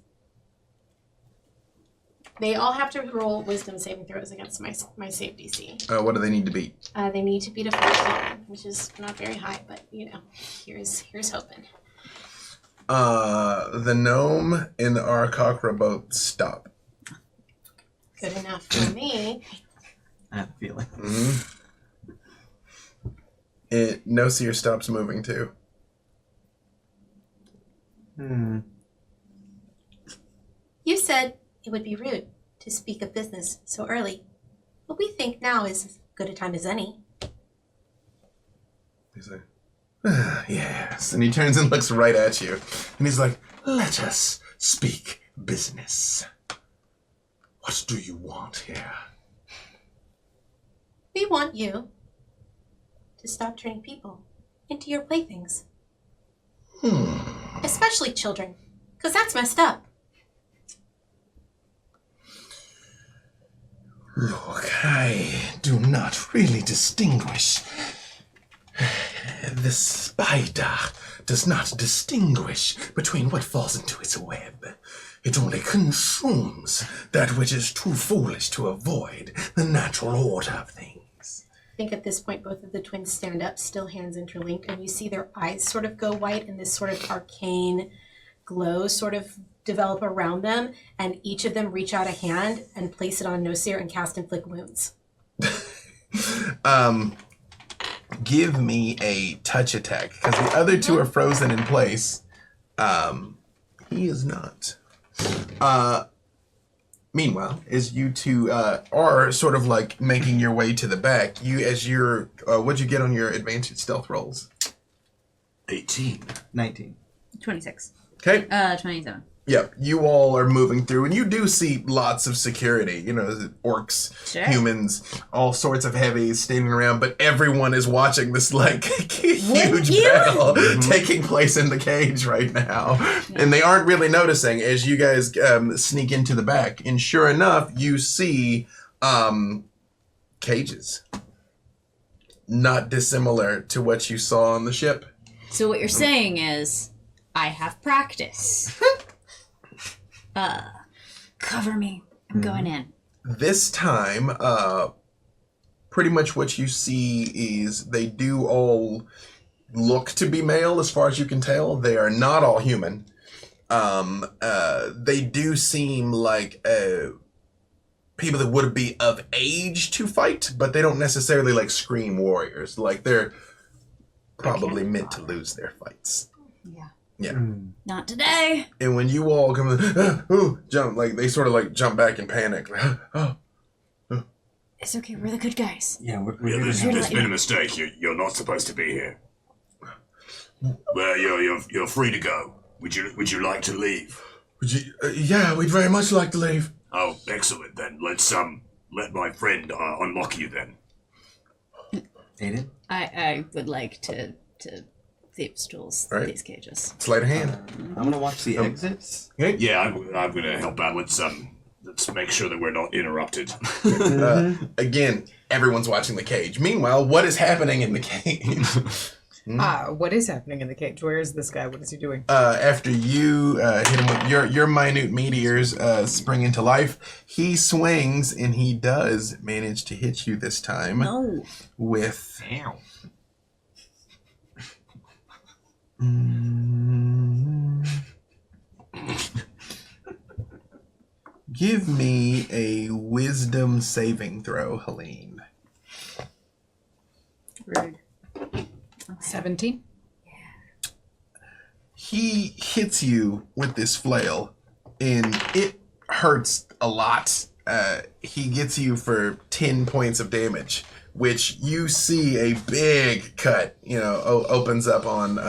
They all have to roll wisdom saving throws against my save DC. What do they need to beat? They need to beat a 14, which is not very high, but here's hoping. The gnome and the Arakakra both stop. Good enough for me. I have a feeling. Nosir stops moving too. You said it would be rude to speak of business so early, but we think now is as good a time as any. He's like, yes. And he turns and looks right at you. And he's like, let us speak business. What do you want here? We want you to stop turning people into your playthings. Especially children, because that's messed up. Look, I do not really distinguish. The spider does not distinguish between what falls into its web. It only consumes that which is too foolish to avoid the natural order of things. I think at this point both of the twins stand up, still hands interlinked, and you see their eyes sort of go white and this sort of arcane glow sort of develop around them, and each of them reach out a hand and place it on Nosir and cast Inflict Wounds. Give me a touch attack, because the other two are frozen in place. He is not. Meanwhile, as you two are sort of like making your way to the back, what'd you get on your advanced stealth rolls? 18. 19. 26. Okay. 27. Yep, you all are moving through, and you do see lots of security. You know, orcs, Sure. humans, all sorts of heavies standing around, but everyone is watching this, like, huge battle taking place in the cage right now. And they aren't really noticing as you guys sneak into the back. And sure enough, you see cages. Not dissimilar to what you saw on the ship. So what you're saying is, I have practice. Cover me. I'm going in. This time, pretty much what you see is they do all look to be male as far as you can tell. They are not all human. They do seem like people that would be of age to fight, but they don't necessarily like scream warriors. Like they're probably meant to lose their fights. Yeah. Yeah. Not today. And when you all come jump, like they sort of like jump back in panic. Like, oh. It's okay. We're the good guys. Yeah, we're Yeah, here to there's help. been a mistake. You're not supposed to be here. Well, you're free to go. Would you like to leave? Would you, yeah, we'd very much like to leave. Oh, excellent. Then let's let my friend unlock you then. Aiden? I would like to thieves' tools Right. these cages. Sleight of hand. I'm gonna watch the exits. Okay. Yeah, I'm gonna help out. Let's make sure that we're not interrupted. Again, everyone's watching the cage. Meanwhile, what is happening in the cage? What is happening in the cage? Where is this guy? What is he doing? After you hit him with your minute meteors spring into life, he swings and he does manage to hit you this time No. with. Ow. Give me a wisdom saving throw, Helene. Rude. 17. He hits you with this flail, and it hurts a lot. he gets you for 10 points of damage, which you see a big cut, opens up on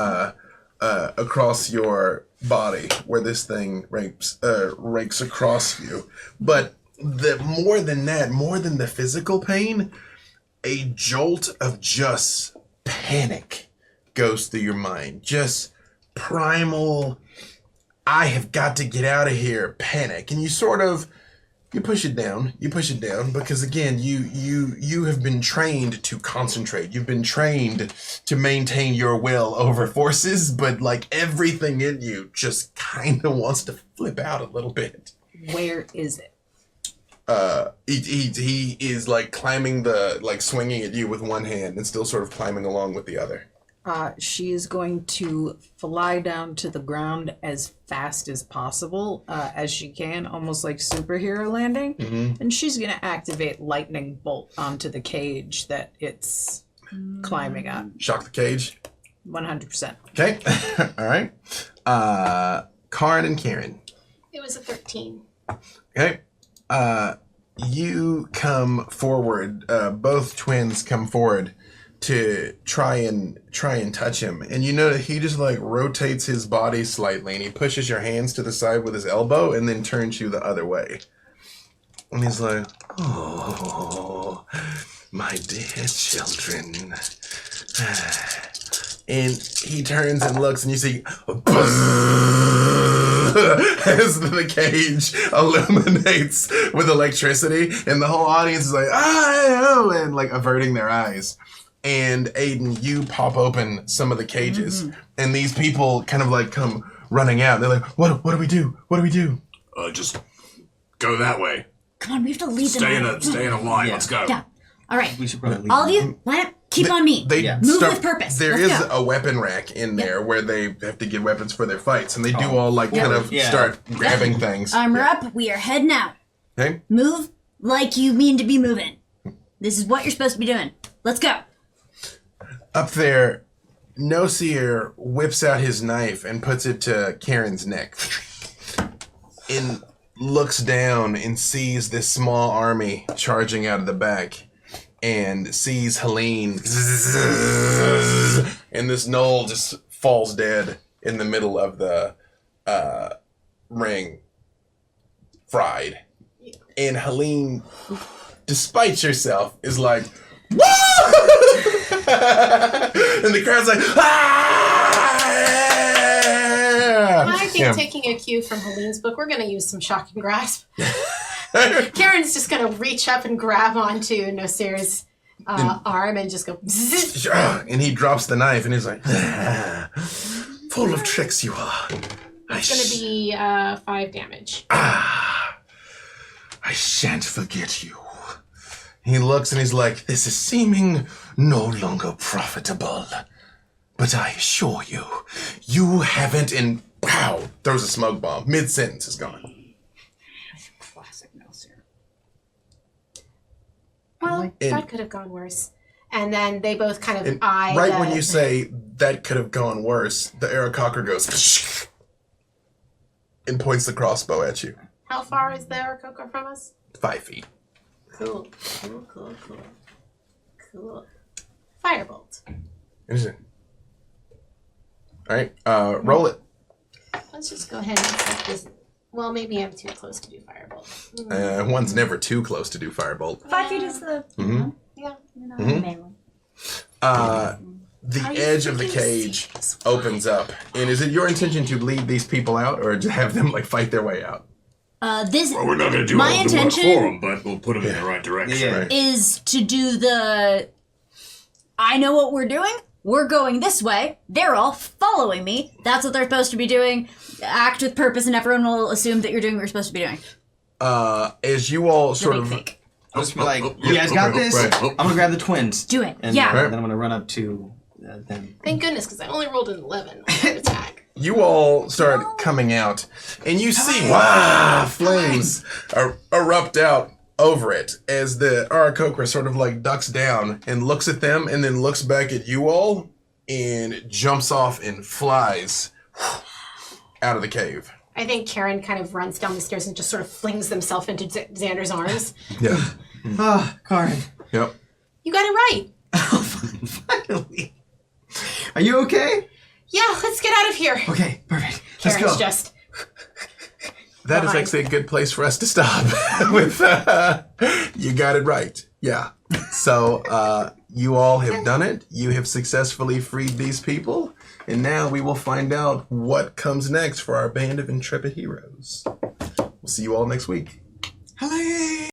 across your body where this thing rakes across you. But more than the physical pain, a jolt of just panic goes through your mind. Just primal, I have got to get out of here panic. And you push it down because again, you have been trained to concentrate. You've been trained to maintain your will over forces, but like everything in you just kind of wants to flip out a little bit. Where is it? He is like climbing swinging at you with one hand and still sort of climbing along with the other. She is going to fly down to the ground as fast as possible, as she can, almost like superhero landing. Mm-hmm. And she's going to activate lightning bolt onto the cage that it's climbing up. Shock the cage. 100%. Okay. All right. Karrin and Kerrin. It was a 13. Okay. You come forward. Both twins come forward to try and touch him, and you know that he just like rotates his body slightly, and he pushes your hands to the side with his elbow, and then turns you the other way. And he's like, "Oh, my dear children." And he turns and looks, and you see as the cage illuminates with electricity, and the whole audience is like, "Ah!" and like averting their eyes. And Aiden, you pop open some of the cages, and these people kind of like come running out. They're like, "What do we do? What do we do?" Just go that way. Come on, we have to lead them. Stay in a line. Yeah. Let's go. Yeah. All right. We should probably leave. All of you, line up. Keep on me. Move with purpose. There Let's is go. a weapon rack in there where they have to get weapons for their fights, and they do all like kind of start grabbing things. Armor up. We are heading out. Okay. Move like you mean to be moving. This is what you're supposed to be doing. Let's go. Up there, Noseer whips out his knife and puts it to Kerrin's neck. And looks down and sees this small army charging out of the back. And sees Helene. And this gnoll just falls dead in the middle of the ring. Fried. And Helene, despite yourself, is like, "Woo!" And the crowd's like, "Ah!" I think taking a cue from Helene's book, we're going to use some shock and grasp. Karen's just going to reach up and grab onto Noseer's arm and just go zzz. And he drops the knife and he's like, "Full of tricks you are." It's going to be 5 damage. I shan't forget you. He looks and he's like, "This is seeming no longer profitable. But I assure you, you haven't," and pow, throws a smoke bomb. Mid-sentence is gone. Classic Noseer. Well, that could have gone worse. And then they both kind of eye Right when you say that could have gone worse, the Aarakocra goes and points the crossbow at you. How far is the Aarakocra from us? 5 feet. Cool. Firebolt. Interesting. All right, roll it. Let's just go ahead and set this. Well, maybe I'm too close to do firebolt. One's never too close to do firebolt. 5 feet is the Yeah. melee. The edge of the cage opens up, and is it your intention to lead these people out, or to have them like fight their way out? This Well, we're not going to do My all the work intention- for them, but we'll put them in the right direction. Yeah. Right. is to do the. I know what we're doing. We're going this way. They're all following me. That's what they're supposed to be doing. Act with purpose, and everyone will assume that you're doing what you're supposed to be doing. As you all sort Big of fake. I'll just be like, oh, "You guys got this." right. I'm gonna grab the twins. Do it. And Yeah. then I'm gonna run up to them. Thank goodness, because I only rolled an 11 on that attack. you all start coming out, and you see flames erupt out over it as the Aarakocra sort of like ducks down and looks at them, and then looks back at you all and jumps off and flies out of the cave. I think Kerrin kind of runs down the stairs and just sort of flings themselves into Xander's arms. Yeah. Ah, Karrin. Yep. You got it right. Finally. Are you okay? Yeah, let's get out of here. Okay, perfect. Let's Kerrin's go. just... That is Behind. actually a good place for us to stop. With you got it right. Yeah. So you all have done it. You have successfully freed these people. And now we will find out what comes next for our band of intrepid heroes. We'll see you all next week. Helene!